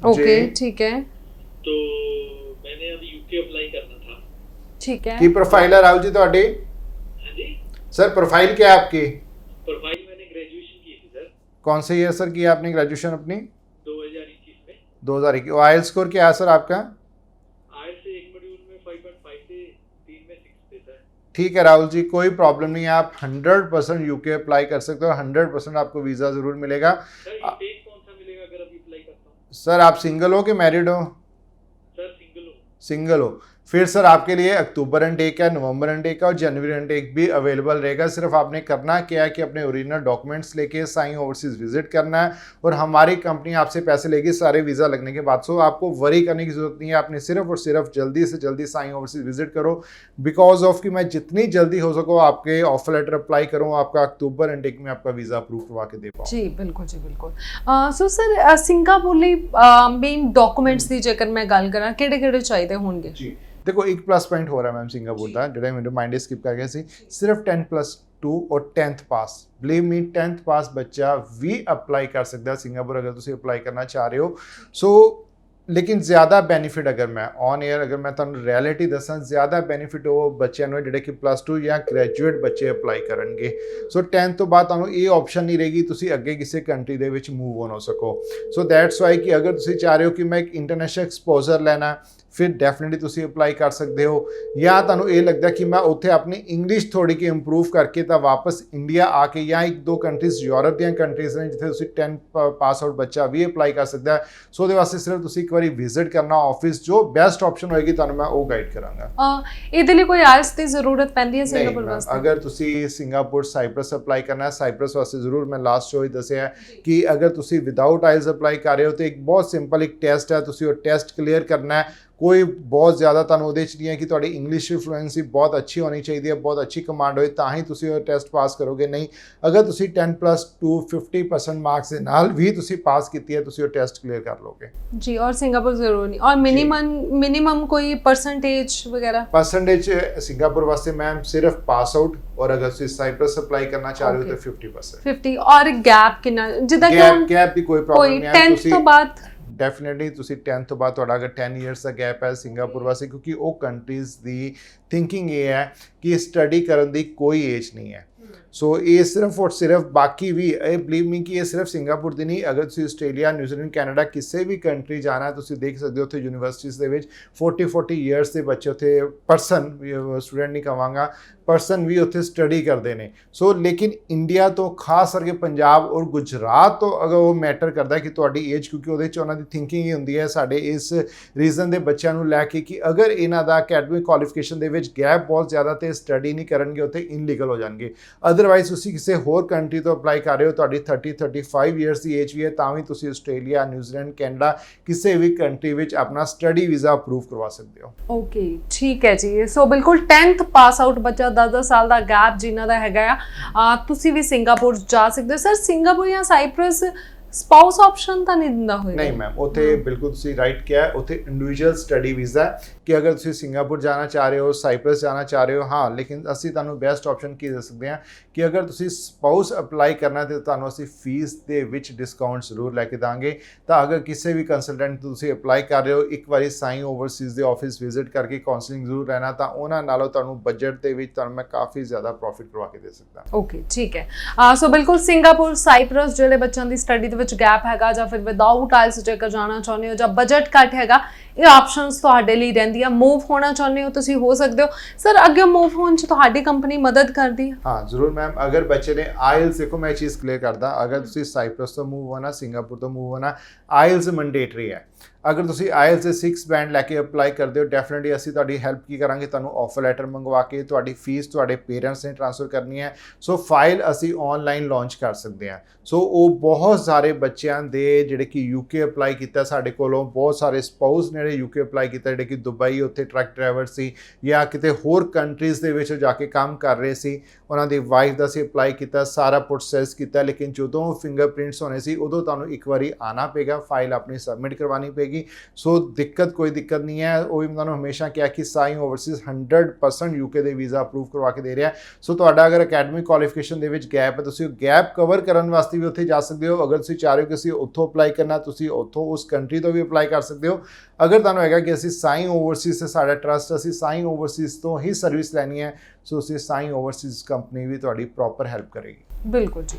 ओके ठीक है तो मैंने अभी यूके अप्लाई करना था। ठीक है। की प्रोफाइल है राहुल जी ਤੁਹਾਡੀ? हाँ जी, सर प्रोफाइल क्या है आपकी? प्रोफाइल मैंने ग्रेजुएशन की थी सर, कौन से ईयर सर किया आपने ग्रेजुएशन अपनी? 2021 में। 2021। आइल स्कोर क्या है सर आपका? आयल से एक मॉड्यूल में 5.5 थे, 3 में 6 थे सर। ठीक है राहुल जी, कोई प्रॉब्लम नहीं है, आप 100% यूके अप्लाई कर सकते हो, 100% आपको वीज़ा ज़रूर मिलेगा। सर इंटेक कौन सा मिलेगा अगर अभी अप्लाई करता हूँ? सर आप सिंगल हो कि मैरिड हो? सर सिंगल हूँ। सिंगल हो, फिर सर आपके लिए अक्टूबर इनटेक है, नवंबर इनटेक है और जनवरी इनटेक भी अवेलेबल रहेगा। सिर्फ आपने करना क्या है कि अपने ओरिजिनल डॉक्यूमेंट्स लेके साइन ओवरसीज़ विजिट करना है और हमारी कंपनी आपसे पैसे लेगी सारे वीज़ा लगने के बाद। सो आपको वरी करने की ज़रूरत नहीं है, आपने सिर्फ और सिर्फ जल्दी से जल्दी साइन ओवरसीज़ विजिट करो, बिकॉज ऑफ कि मैं जितनी जल्दी हो सको आपके ऑफर लेटर अप्लाई करूँ, आपका अक्टूबर इनटेक में आपका वीज़ा अप्रूव करवा के दे पाऊँ। जी बिल्कुल जी बिल्कुल। सो सर सिंगापुर ਲਈ ਮੇਨ ਡਾਕੂਮੈਂਟਸ ਦੀ ਜੇਕਰ ਮੈਂ ਗੱਲ ਕਰਾਂ ਕਿਹੜੇ-ਕਿਹੜੇ ਚਾਹੀਦੇ ਹੋਣਗੇ? जी देखो एक प्लस पॉइंट हो रहा है मैम सिंगापुर का जो मेरे माइंड स्किप कर गया सी, सिर्फ 10+2 और 10th पास। बिलीव मी 10th पास बच्चा भी अप्लाई कर सकता है सिंगापुर अगर तुम अप्लाई करना चाह रहे हो। सो लेकिन ज़्यादा बेनीफिट अगर मैं ऑन एयर अगर मैं तुहानू रियलिटी दसां ज़्यादा बेनीफिट वो बच्चों ने जिहड़े कि +2 या ग्रैजुएट बच्चे अप्लाई करनगे। सो 10th तो बाद तुहानू ये ऑप्शन नहीं रहेगी तुसी अगे किसी country they which move on हो सको। सो दैट्स वाई कि अगर तुसी चाह रहे हो कि मैं एक इंटरनेशनल एक्सपोजर लैना फिर डेफिनेटली तुसी अप्लाई कर सकते हो, या तुहानू ये लगता कि मैं उत्थे अपनी इंग्लिश थोड़ी कि इंप्रूव करके तो वापस इंडिया आके या 1-2 कंट्रीज़ यूरोप ਦੀਆਂ कंट्रीज़ ने जिथे तुसी 10 पास आउट बच्चा भी अप्लाई कर सकता है। सो ਉਹਦੇ ਵਾਸਤੇ ਸਿਰਫ ਤੁਸੀਂ ਇੱਕ ਵਾਰੀ ਵਿਜ਼ਿਟ ਕਰਨਾ ਆਫਿਸ, ਜੋ ਬੈਸਟ ਆਪਸ਼ਨ ਹੋਏਗੀ ਤੁਹਾਨੂੰ ਮੈਂ ਉਹ ਗਾਈਡ ਕਰਾਂਗਾ। ਇਹਦੇ ਲਈ ਕੋਈ ਆਇਲਸ ਦੀ ਜ਼ਰੂਰਤ ਪੈਂਦੀ ਹੈ ਸਿੰਗਾਪੁਰ ਵਾਸਤੇ? ਅਗਰ ਤੁਸੀਂ ਸਿੰਗਾਪੁਰ ਸਾਈਪਰਸ ਅਪਲਾਈ ਕਰਨਾ ਹੈ, ਸਾਈਪਰਸ ਵਾਸਤੇ ਜ਼ਰੂਰ ਮੈਂ ਲਾਸਟ ਸ਼ੋਅ ਹੀ ਦੱਸਿਆ ਕਿ ਅਗਰ ਤੁਸੀਂ ਵਿਦਆਊਟ ਆਇਲਸ ਅਪਲਾਈ ਕਰ ਰਹੇ ਹੋ ਤਾਂ ਇੱਕ ਬਹੁਤ ਸਿੰਪਲ ਇੱਕ ਟੈਸਟ ਹੈ, ਤੁਸੀਂ ਉਹ ਟੈਸਟ ਕਲੀਅਰ ਕਰਨਾ ਹੈ। ਕੋਈ ਬਹੁਤ ਜ਼ਿਆਦਾ ਤੁਹਾਨੂੰ ਉਹਦੇ 'ਚ ਨਹੀਂ ਹੈ ਕਿ ਤੁਹਾਡੀ ਇੰਗਲਿਸ਼ ਫਲੂਐਂਸੀ ਬਹੁਤ ਅੱਛੀ ਹੋਣੀ ਚਾਹੀਦੀ ਹੈ, ਬਹੁਤ ਅੱਛੀ ਕਮਾਂਡ ਹੋਏ ਤਾਂ ਹੀ ਤੁਸੀਂ ਉਹ ਟੈਸਟ ਪਾਸ ਕਰੋਗੇ। ਨਹੀਂ, ਅਗਰ ਤੁਸੀਂ 10+2 50% ਮਾਰਕਸ ਦੇ ਨਾਲ ਵੀ ਤੁਸੀਂ ਪਾਸ ਕੀਤੀ ਹੈ ਤੁਸੀਂ ਉਹ ਟੈਸਟ ਕਲੀਅਰ ਕਰ ਲੋਗੇ ਜੀ। ਔਰ ਸਿੰਗਾਪੁਰ ਜ਼ਰੂਰ ਨਹੀਂ, ਔਰ ਮਿਨੀਮਮ ਕੋਈ ਪਰਸੈਂਟੇਜ ਵਗੈਰਾ? परसेंटेज सिंगापुर वास्ते मैम सिर्फ पास आउट, और अगर तुम साइप्रस अप्लाई करना चाह रहे हो तो 50%। 50 और गैप कितना जिदा कि गैप भी कोई प्रॉब्लम नहीं है। 10th ਤੋਂ ਬਾਅਦ डेफिनेटली तुसी 10th ਤੋਂ ਬਾਅਦ ਤੁਹਾਡਾ ਅਗਰ 10 ਇਅਰਸ ਦਾ ਗੈਪ ਹੈ ਸਿੰਗਾਪੁਰ ਵਾਸਤੇ, ਕਿਉਂਕਿ ਉਹ ਕੰਟਰੀਜ਼ ਦੀ ਥਿੰਕਿੰਗ ਇਹ ਹੈ ਕਿ ਸਟੱਡੀ ਕਰਨ ਦੀ ਕੋਈ ਏਜ ਨਹੀਂ ਹੈ। ਸੋ ਇਹ ਸਿਰਫ ਔਰ ਸਿਰਫ ਬਾਕੀ ਵੀ ਇਹ ਬਲੀਵ ਮੀ ਕਿ ਇਹ ਸਿਰਫ ਸਿੰਗਾਪੁਰ ਦੀ ਨਹੀਂ, ਅਗਰ ਤੁਸੀਂ ਆਸਟ੍ਰੇਲੀਆ, ਨਿਊਜ਼ੀਲੈਂਡ, ਕੈਨੇਡਾ ਕਿਸੇ ਵੀ ਕੰਟਰੀ ਜਾਣਾ ਤੁਸੀਂ ਦੇਖ ਸਕਦੇ ਹੋ ਉੱਥੇ ਯੂਨੀਵਰਸਿਟੀਜ਼ ਦੇ ਵਿੱਚ 40 ਇਅਰਸ ਦੇ ਬੱਚੇ ਉੱਥੇ ਪਰਸਨ ਸਟੂਡੈਂਟ ਨਹੀਂ ਕਹਾਂਗਾ ਪਰਸਨ ਵੀ ਉੱਥੇ ਸਟੱਡੀ ਕਰਦੇ ਨੇ। ਸੋ ਲੇਕਿਨ ਇੰਡੀਆ ਤੋਂ ਖਾਸ ਕਰਕੇ ਪੰਜਾਬ ਔਰ ਗੁਜਰਾਤ ਤੋਂ ਅਗਰ ਉਹ ਮੈਟਰ ਕਰਦਾ ਕਿ ਤੁਹਾਡੀ ਏਜ, ਕਿਉਂਕਿ ਉਹਦੇ 'ਚ ਉਹਨਾਂ ਦੀ ਥਿੰਕਿੰਗ ਹੀ ਹੁੰਦੀ ਹੈ ਸਾਡੇ ਇਸ ਰੀਜ਼ਨ ਦੇ ਬੱਚਿਆਂ ਨੂੰ ਲੈ ਕੇ ਕਿ ਅਗਰ ਇਹਨਾਂ ਦਾ ਅਕੈਡਮਿਕ ਕੁਆਲੀਫਿਕੇਸ਼ਨ ਦੇ ਵਿੱਚ ਗੈਪ ਬਹੁਤ ਜ਼ਿਆਦਾ ਤੇ ਸਟੱਡੀ ਨਹੀਂ ਕਰਨਗੇ ਉੱਥੇ ਇਨਲੀਗਲ ਹੋ ਜਾਣਗੇ। ਅਦਰਵਾਈਜ਼ ਤੁਸੀਂ ਕਿਸੇ ਹੋਰ ਕੰਟਰੀ ਤੋਂ ਅਪਲਾਈ ਕਰ ਰਹੇ ਹੋ, ਤੁਹਾਡੀ 30-35 ਇਅਰਸ ਦੀ ਏਜ ਵੀ ਹੈ ਤਾਂ ਵੀ ਤੁਸੀਂ ਆਸਟ੍ਰੇਲੀਆ, ਨਿਊਜ਼ੀਲੈਂਡ, ਕੈਨੇਡਾ ਕਿਸੇ ਵੀ ਕੰਟਰੀ ਵਿੱਚ ਆਪਣਾ ਸਟੱਡੀ ਵੀਜ਼ਾ ਅਪਰੂਵ ਕਰਵਾ ਸਕਦੇ ਹੋ। ਓਕੇ ਠੀਕ ਹੈ ਜੀ। ਸੋ ਬਿਲਕੁਲ 10th ਪਾਸ ਆਊਟ ਬੱਚਾ 10 ਸਾਲ ਦਾ ਗੈਪ ਜਿਨ੍ਹਾਂ ਦਾ ਹੈਗਾ ਆ ਤੁਸੀਂ ਵੀ ਸਿੰਗਾਪੁਰ ਜਾ ਸਕਦੇ ਹੋ। ਸਰ ਸਿੰਗਾਪੁਰ ਜਾਂ ਸਾਈਪਰਸ ਸਪਾਊਸ ਆਪਸ਼ਨ ਤਾਂ ਨਹੀਂ ਦਿੰਦਾ ਹੋਏਗਾ? ਨਹੀਂ ਮੈਮ, ਉੱਥੇ ਬਿਲਕੁਲ ਤੁਸੀਂ ਰਾਈਟ ਕਿਹਾ, ਉੱਥੇ ਇੰਡੀਵਿਜੂਅਲ ਸਟੱਡੀ ਵੀਜ਼ਾ ਕਿ ਅਗਰ ਤੁਸੀਂ ਸਿੰਗਾਪੁਰ ਜਾਣਾ ਚਾਹ ਰਹੇ ਹੋ, ਸਾਈਪਰਸ ਜਾਣਾ ਚਾਹ ਰਹੇ ਹੋ, ਹਾਂ ਲੇਕਿਨ ਅਸੀਂ ਤੁਹਾਨੂੰ ਬੈਸਟ ਆਪਸ਼ਨ ਕੀ ਦੇ ਸਕਦੇ ਹਾਂ ਕਿ ਅਗਰ ਤੁਸੀਂ ਸਪਾਊਸ ਅਪਲਾਈ ਕਰਨਾ ਤੇ ਤੁਹਾਨੂੰ ਅਸੀਂ ਫੀਸ ਦੇ ਵਿੱਚ ਡਿਸਕਾਊਂਟ ਜ਼ਰੂਰ ਲੈ ਕੇ ਦਾਂਗੇ। ਤਾਂ ਅਗਰ ਕਿਸੇ ਵੀ ਕੰਸਲਟੈਂਟ ਤੁਸੀਂ ਅਪਲਾਈ ਕਰ ਰਹੇ ਹੋ, ਇੱਕ ਵਾਰੀ ਸਾਈ ਓਵਰਸੀਜ਼ ਦੇ ਆਫਿਸ ਵਿਜ਼ਿਟ ਕਰਕੇ ਕਾਉਂਸਲਿੰਗ ਜ਼ਰੂਰ ਲੈਣਾ, ਤਾਂ ਉਹਨਾਂ ਨਾਲੋਂ ਤੁਹਾਨੂੰ ਬਜਟ ਦੇ ਵਿੱਚ ਤੁਹਾਨੂੰ ਮੈਂ ਕਾਫੀ ਜ਼ਿਆਦਾ ਪ੍ਰੋਫਿਟ ਕਰਵਾ ਕੇ ਦੇ ਸਕਦਾ। ਓਕੇ ਠੀਕ ਹੈ। ਸੋ ਬਿਲਕੁਲ ਸਿੰਗਾਪੁਰ, ਸਾਈਪਰਸ ਜਿਹੜੇ ਬੱਚਿਆਂ ਦੀ ਸਟੱਡੀ ਦੇ ਵਿੱਚ ਗੈਪ ਹੈਗਾ ਜਾਂ ਫਿਰ ਵਿਦਆਊਟ ਆਇਲਸ ਜੇਕਰ ਜਾਣਾ ਚਾਹੁੰਦੇ ਹੋ ਜਾਂ ਬਜਟ ਘੱਟ ਹੈਗਾ, ਇਹ ਆਪਸ਼ਨਸ ਤੁਹਾਡੇ ਲਈ ਰਹਿੰਦੀਆਂ। ਮੂਵ ਹੋਣਾ ਚਾਹੁੰਦੇ ਹੋ ਤੁਸੀਂ ਹੋ ਸਕਦੇ ਹੋ। ਸਰ ਅੱਗੇ ਮੂਵ ਹੋਣ 'ਚ ਤੁਹਾਡੀ ਕੰਪਨੀ ਮਦਦ ਕਰਦੀ ਹੈ? हाँ जरूर मैम, अगर बच्चे ने आइल्स, देखो मैं चीज़ क्लियर करता, अगर तुसी साइप्रस तो मूव होना, सिंगापुर तो मूव होना, आइल्स मैंडेटरी है। अगर तुसी आइल्स ਦੇ 6 ਬੈਂਡ ਲੈ ਕੇ ਅਪਲਾਈ ਕਰਦੇ ਹੋ, ਡੈਫੀਨਿਟਲੀ ਅਸੀਂ ਤੁਹਾਡੀ ਹੈਲਪ ਕੀ ਕਰਾਂਗੇ, ਤੁਹਾਨੂੰ ਆਫਰ ਲੈਟਰ ਮੰਗਵਾ ਕੇ ਤੁਹਾਡੀ ਫੀਸ ਤੁਹਾਡੇ ਪੇਰੈਂਟਸ ਨੇ ਟ੍ਰਾਂਸਫਰ ਕਰਨੀ ਹੈ। ਸੋ ਫਾਈਲ ਅਸੀਂ ਆਨਲਾਈਨ ਲਾਂਚ ਕਰ ਸਕਦੇ ਹਾਂ। ਸੋ ਉਹ ਬਹੁਤ ਸਾਰੇ ਬੱਚਿਆਂ ਦੇ ਜਿਹੜੇ ਕਿ ਯੂਕੇ ਅਪਲਾਈ ਕੀਤਾ ਸਾਡੇ ਕੋਲੋਂ, ਬਹੁਤ ਸਾਰੇ ਸਪਾਊਸ ਨੇ ਜਿਹੜੇ ਯੂਕੇ ਅਪਲਾਈ ਕੀਤਾ, ਜਿਹੜੇ ਕਿ ਦੁਬਈ ਉੱਥੇ ਟਰੱਕ ਡਰਾਈਵਰ ਸੀ ਜਾਂ ਕਿਤੇ ਹੋਰ ਕੰਟਰੀਜ਼ ਦੇ ਵਿੱਚ ਜਾ ਕੇ ਕੰਮ ਕਰ ਰਹੇ ਸੀ, ਉਹਨਾਂ ਦੀ ਵਾਈਫ ਦਾ ਅਸੀਂ ਅਪਲਾਈ ਕੀਤਾ, ਸਾਰਾ ਪ੍ਰੋਸੈਸ ਕੀਤਾ। ਲੇਕਿਨ ਜਦੋਂ ਫਿੰਗਰਪ੍ਰਿੰਟਸ ਹੋਣੇ ਸੀ ਉਦੋਂ ਤੁਹਾਨੂੰ ਇੱਕ ਵਾਰੀ ਆਉਣਾ ਪਏਗਾ, ਫਾਈਲ ਆਪਣੀ ਸਬਮਿਟ ਕਰਵਾਉਣੀ ਪਏਗੀ। ਸੋ ਕੋਈ ਦਿੱਕਤ ਨਹੀਂ ਹੈ। ਉਹ ਵੀ ਮੈਂ ਤੁਹਾਨੂੰ ਹਮੇਸ਼ਾ ਕਿਹਾ ਕਿ ਸਾਈ ਓਵਰਸੀਜ਼ 100% ਯੂਕੇ ਦੇ ਵੀਜ਼ਾ ਅਪਰੂਵ ਕਰਵਾ ਕੇ ਦੇ ਰਿਹਾ। ਸੋ ਤੁਹਾਡਾ ਅਗਰ ਅਕੈਡਮਿਕ ਕੁਆਲੀਫਿਕੇਸ਼ਨ ਦੇ ਵਿੱਚ ਗੈਪ ਹੈ, ਤੁਸੀਂ ਉਹ ਗੈਪ ਕਵਰ ਕਰਨ ਵਾਸਤੇ ਵੀ ਉੱਥੇ ਜਾ ਸਕਦੇ ਹੋ। ਅਗਰ ਤੁਸੀਂ ਚਾਹ ਰਹੇ ਹੋ ਕਿ ਅਸੀਂ ਉੱਥੋਂ ਅਪਲਾਈ ਕਰਨਾ, ਤੁਸੀਂ ਉੱਥੋਂ ਉਸ ਕੰਟਰੀ ਤੋਂ ਵੀ ਅਪਲਾਈ ਕਰ ਸਕਦੇ ਹੋ। ਅਗਰ ਤੁਹਾਨੂੰ ਹੈਗਾ ਕਿ ਅਸੀਂ ਸਾਈ ਓਵਰਸੀਜ਼ 'ਤੇ ਸਾਡਾ ਟਰਸਟ, ਅਸੀਂ ਸਾਈ ਓਵਰਸੀਜ਼ ਤੋਂ ਹੀ ਸਰਵਿਸ ਲੈਣੀ ਹੈ, ਸੋ ਅਸੀਂ ਸਾਈ ਓਵਰਸੀਜ਼ ਕੰਪਨੀ ਵੀ ਤੁਹਾਡੀ ਪ੍ਰੋਪਰ ਹੈਲਪ ਕਰੇਗੀ। ਬਿਲਕੁਲ ਜੀ।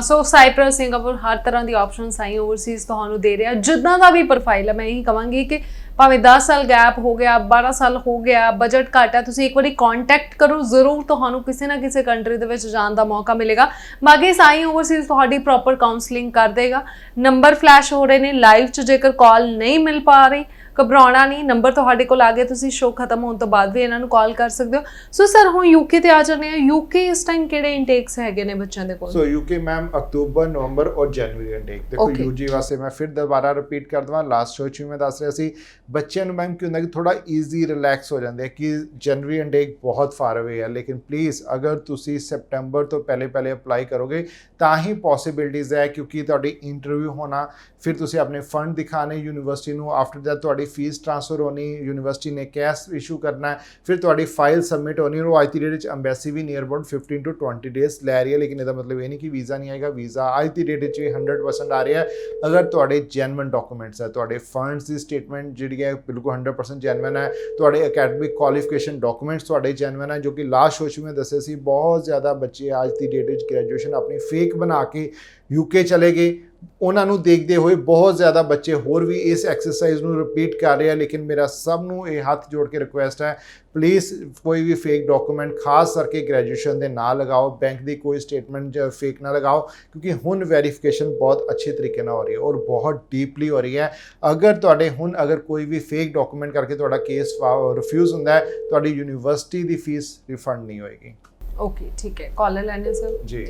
ਸੋ ਸਾਈਪਰਸ, ਸਿੰਗਾਪੁਰ, ਹਰ ਤਰ੍ਹਾਂ ਦੀ ਆਪਸ਼ਨ ਸਾਈ ਓਵਰਸੀਜ਼ ਤੁਹਾਨੂੰ ਦੇ ਰਿਹਾ। ਜਿੱਦਾਂ ਦਾ ਵੀ ਪ੍ਰੋਫਾਈਲ ਹੈ, ਮੈਂ ਇਹੀ ਕਹਾਂਗੀ ਕਿ ਭਾਵੇਂ 10 ਸਾਲ ਗੈਪ ਹੋ ਗਿਆ, 12 ਸਾਲ ਹੋ ਗਿਆ, ਬਜਟ ਘੱਟ ਹੈ, ਤੁਸੀਂ ਇੱਕ ਵਾਰੀ ਕੰਟੈਕਟ ਕਰੋ ਜ਼ਰੂਰ, ਤੁਹਾਨੂੰ ਕਿਸੇ ਨਾ ਕਿਸੇ ਕੰਟਰੀ ਦੇ ਵਿੱਚ ਜਾਣ ਦਾ ਮੌਕਾ ਮਿਲੇਗਾ। ਬਾਕੀ ਸਾਈ ਓਵਰਸੀਜ਼ ਤੁਹਾਡੀ ਪ੍ਰੋਪਰ ਕਾਉਂਸਲਿੰਗ ਕਰ ਦੇਗਾ। ਨੰਬਰ ਫਲੈਸ਼ ਹੋ ਰਹੇ ਨੇ ਲਾਈਵ 'ਚ, ਜੇਕਰ ਕਾਲ ਨਹੀਂ ਮਿਲ ਪਾ ਰਹੀ ਘਬਰਾਉਣਾ ਨਹੀਂ, ਨੰਬਰ ਤੁਹਾਡੇ ਕੋਲ ਆ ਗਿਆ, ਤੁਸੀਂ ਸ਼ੋਅ ਖਤਮ ਹੋਣ ਤੋਂ ਬਾਅਦ ਵੀ ਇਹਨਾਂ ਨੂੰ ਕਾਲ ਕਰ ਸਕਦੇ ਹੋ। ਸੋ ਸਰ ਹੁਣ ਯੂਕੇ ਤੇ ਆ ਜਾਂਦੇ ਆ। ਯੂਕੇ ਇਸ ਟਾਈਮ ਕਿਹੜੇ ਇਨਟੇਕਸ ਹੈਗੇ ਨੇ ਬੱਚਿਆਂ ਦੇ ਕੋਲ? ਸੋ ਯੂਕੇ ਮੈਮ ਅਕਤੂਬਰ, ਨਵੰਬਰ ਔਰ ਜਨਵਰੀ ਇਨਟੇਕ। ਦੇਖੋ ਯੂਜੀ ਵਾਸਤੇ ਮੈਂ ਫਿਰ ਦੁਬਾਰਾ ਰਿਪੀਟ ਕਰ ਦਵਾਂ, ਲਾਸਟ ਸ਼ੋਅ 'ਚ ਵੀ ਮੈਂ ਦੱਸ ਰਿਹਾ ਸੀ ਬੱਚਿਆਂ ਨੂੰ ਮੈਮ ਕੀ ਹੁੰਦਾ ਕਿ ਥੋੜਾ ਈਜ਼ੀ ਰਿਲੈਕਸ ਹੋ ਜਾਂਦੇ ਆ ਕਿ ਜਨਵਰੀ ਇਨਟੇਕ ਬਹੁਤ ਫਾਰ ਅਵੇ ਹੈ। ਲੇਕਿਨ ਪਲੀਜ਼ ਅਗਰ ਤੁਸੀਂ ਸੈਪਟੈਂਬਰ ਤੋਂ ਪਹਿਲੇ ਅਪਲਾਈ ਕਰੋਗੇ ਤਾਂ ਹੀ ਪੋਸੀਬਿਲਿਟੀਜ਼ ਹੈ, ਕਿਉਂਕਿ ਤੁਹਾਡੀ ਇੰਟਰਵਿਊ ਹੋਣਾ, ਫਿਰ ਤੁਸੀਂ ਆਪਣੇ ਫੰਡ ਦਿਖਾਣੇ ਯੂਨੀਵਰਸਿਟੀ ਨੂੰ, ਆਫਟਰ ਦੈਟ ਤੁਹਾਡੀ ਫੀਸ ਟ੍ਰਾਂਸਫਰ ਹੋਣੀ, ਯੂਨੀਵਰਸਿਟੀ ਨੇ ਕੈਸ਼ ਇਸ਼ੂ ਕਰਨਾ, ਫਿਰ ਤੁਹਾਡੀ ਫਾਈਲ ਸਬਮਿਟ ਹੋਣੀ। ਉਹ ਅੱਜ ਦੀ ਡੇਟ ਵਿੱਚ ਅੰਬੈਸੀ ਵੀ ਨੀਅਰ ਅਬਾਊਟ 15 to 20 ਡੇਜ਼ ਲੈ ਰਹੀ ਹੈ। ਲੇਕਿਨ ਇਹਦਾ ਮਤਲਬ ਇਹ ਨਹੀਂ ਕਿ ਵੀਜ਼ਾ ਨਹੀਂ ਆਏਗਾ, ਵੀਜ਼ਾ ਅੱਜ ਦੀ ਡੇਟ ਵਿੱਚ ਵੀ 100% ਆ ਰਿਹਾ ਅਗਰ ਤੁਹਾਡੇ ਜੈਨੂਇਨ ਡਾਕੂਮੈਂਟਸ ਹੈ, ਤੁਹਾਡੇ ਫੰਡਸ ਦੀ ਸਟੇਟਮੈਂਟ ਜਿਹੜੀ ਹੈ ਬਿਲਕੁਲ 100% ਜੈਨੂਇਨ ਹੈ, ਤੁਹਾਡੇ ਅਕੈਡਮਿਕ ਕੁਆਲੀਫਿਕੇਸ਼ਨ ਡਾਕੂਮੈਂਟਸ ਤੁਹਾਡੇ ਜੈਨੂਇਨ ਹੈ। ਜੋ ਕਿ ਲਾਸਟ ਸ਼ੋਅ 'ਚ ਮੈਂ ਦੱਸਿਆ ਸੀ ਬਹੁਤ ਜ਼ਿਆਦਾ ਬੱਚੇ ਅੱਜ ਦੀ ਡੇਟ ਵਿੱਚ ਗ੍ਰੈਜੂਏਸ਼ਨ ਆਪਣੀ ਫੇਕ ਬਣਾ ਕੇ ਯੂਕੇ ਚਲੇ ਗਏ। ਉਹਨਾਂ ਨੂੰ ਦੇਖਦੇ ਹੋਏ ਬਹੁਤ ਜ਼ਿਆਦਾ ਬੱਚੇ ਹੋਰ ਵੀ ਇਸ ਐਕਸਰਸਾਈਜ਼ ਨੂੰ ਰਿਪੀਟ ਕਰ ਰਹੇ ਆ। ਲੇਕਿਨ ਮੇਰਾ ਸਭ ਨੂੰ ਇਹ ਹੱਥ ਜੋੜ ਕੇ ਰਿਕੁਐਸਟ ਹੈ, ਪਲੀਜ਼ ਕੋਈ ਵੀ ਫੇਕ ਡਾਕੂਮੈਂਟ ਖਾਸ ਕਰਕੇ ਗ੍ਰੈਜੂਏਸ਼ਨ ਦੇ ਨਾ ਲਗਾਓ, ਬੈਂਕ ਦੀ ਕੋਈ ਸਟੇਟਮੈਂਟ ਫੇਕ ਨਾ ਲਗਾਓ, ਕਿਉਂਕਿ ਹੁਣ ਵੈਰੀਫਿਕੇਸ਼ਨ ਬਹੁਤ ਅੱਛੇ ਤਰੀਕੇ ਨਾਲ ਹੋ ਰਹੀ ਹੈ ਔਰ ਬਹੁਤ ਡੀਪਲੀ ਹੋ ਰਹੀ ਹੈ। ਅਗਰ ਕੋਈ ਵੀ ਫੇਕ ਡਾਕੂਮੈਂਟ ਕਰਕੇ ਤੁਹਾਡਾ ਕੇਸ ਰਿਫਿਊਜ਼ ਹੁੰਦਾ ਹੈ, ਤੁਹਾਡੀ ਯੂਨੀਵਰਸਿਟੀ ਦੀ ਫੀਸ ਰਿਫੰਡ ਨਹੀਂ ਹੋਏਗੀ। ਓਕੇ ਠੀਕ ਹੈ, ਕਾਲਰ ਲੈਣੇ ਸਰ ਜੀ।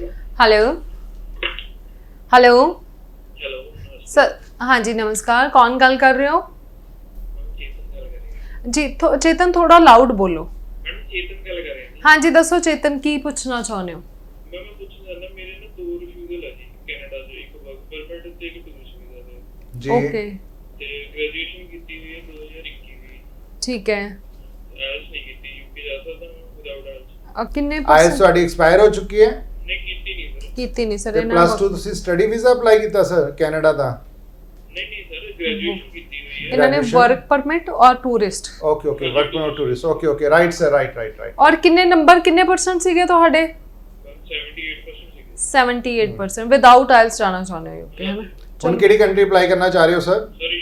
ਹੈਲੋ ਸਰ, ਹਾਂਜੀ ਨਮਸਕਾਰ, ਕੌਣ ਗੱਲ ਕਰ ਰਹੇ ਹੋ ਜੀ? ਚੇਤਨ ਥੋੜਾ ਲਾਊਡ ਬੋਲੋ। ਹਾਂਜੀ ਦੱਸੋ ਚੇਤਨ, ਕੀ ਪੁੱਛਣਾ ਚਾਹੁੰਦੇ ਹੋ? ਮੈਂ ਪੁੱਛਣਾ ਚਾਹੁੰਦਾ, ਮੇਰੇ ਨਾਲ 2 ਰਿਫਿਊਜ਼ਲ ਹੈ ਜੀ ਕੈਨੇਡਾ ਤੋਂ, ਇੱਕ ਵਰਕ ਪਰਮਿਟ ਤੇ ਇੱਕ ਟੂਰਿਸਟ ਵੀਜ਼ਾ ਤੇ ਜੀ। ਓਕੇ, ਤੇ ਗ੍ਰੈਜੂਏਸ਼ਨ ਕੀਤੀ ਹੋਈ ਹੈ 2021 ਦੀ। ਠੀਕ ਹੈ। ਐਸ ਨਹੀਂ ਕੀਤੀ, ਯੂਕੇ ਜਾ ਸਕਦਾ ਵਿਦਆਊਟ ਐਸ? ਕਿੰਨੇ ਆਇਲਸ ਤੁਹਾਡੀ ਐਕਸਪਾਇਰ ਹੋ ਚੁੱਕੀ ਹੈ? ਨਹੀਂ ਕੀਤੀ ਨਹੀਂ ਸਰ। ਕੀਤੀ ਨਹੀਂ ਸਰ। ਤੇ +2 ਤੁਸੀਂ ਸਟੱਡੀ ਵੀਜ਼ਾ ਅਪਲਾਈ ਕੀਤਾ ਸਰ ਕੈਨੇਡਾ ਦਾ? ਨਹੀਂ ਸਰ, ਗ੍ਰੈਜੂਏਸ਼ਨ ਕੀਤੀ ਹੋਈ ਹੈ। ਇਹਨਾਂ ਨੇ ਵਰਕ ਪਰਮਿਟ ਔਰ tourist. Okay work permit tourist. Okay right sir, right. ਔਰ ਕਿੰਨੇ ਨੰਬਰ, ਕਿੰਨੇ % ਸੀਗੇ ਤੁਹਾਡੇ? 78% ਸੀਗੇ। 78% ਵਿਦਆਊਟ ਆਇਲਸ ਜਾਣਾ ਚਾਹੁੰਦੇ ਹੋ ਯੂਕੇ, ਹੈ ਨਾ? ਹੁਣ ਕਿਹੜੀ ਕੰਟਰੀ ਅਪਲਾਈ ਕਰਨਾ ਚਾਹ ਰਹੇ ਹੋ ਸਰ? Sir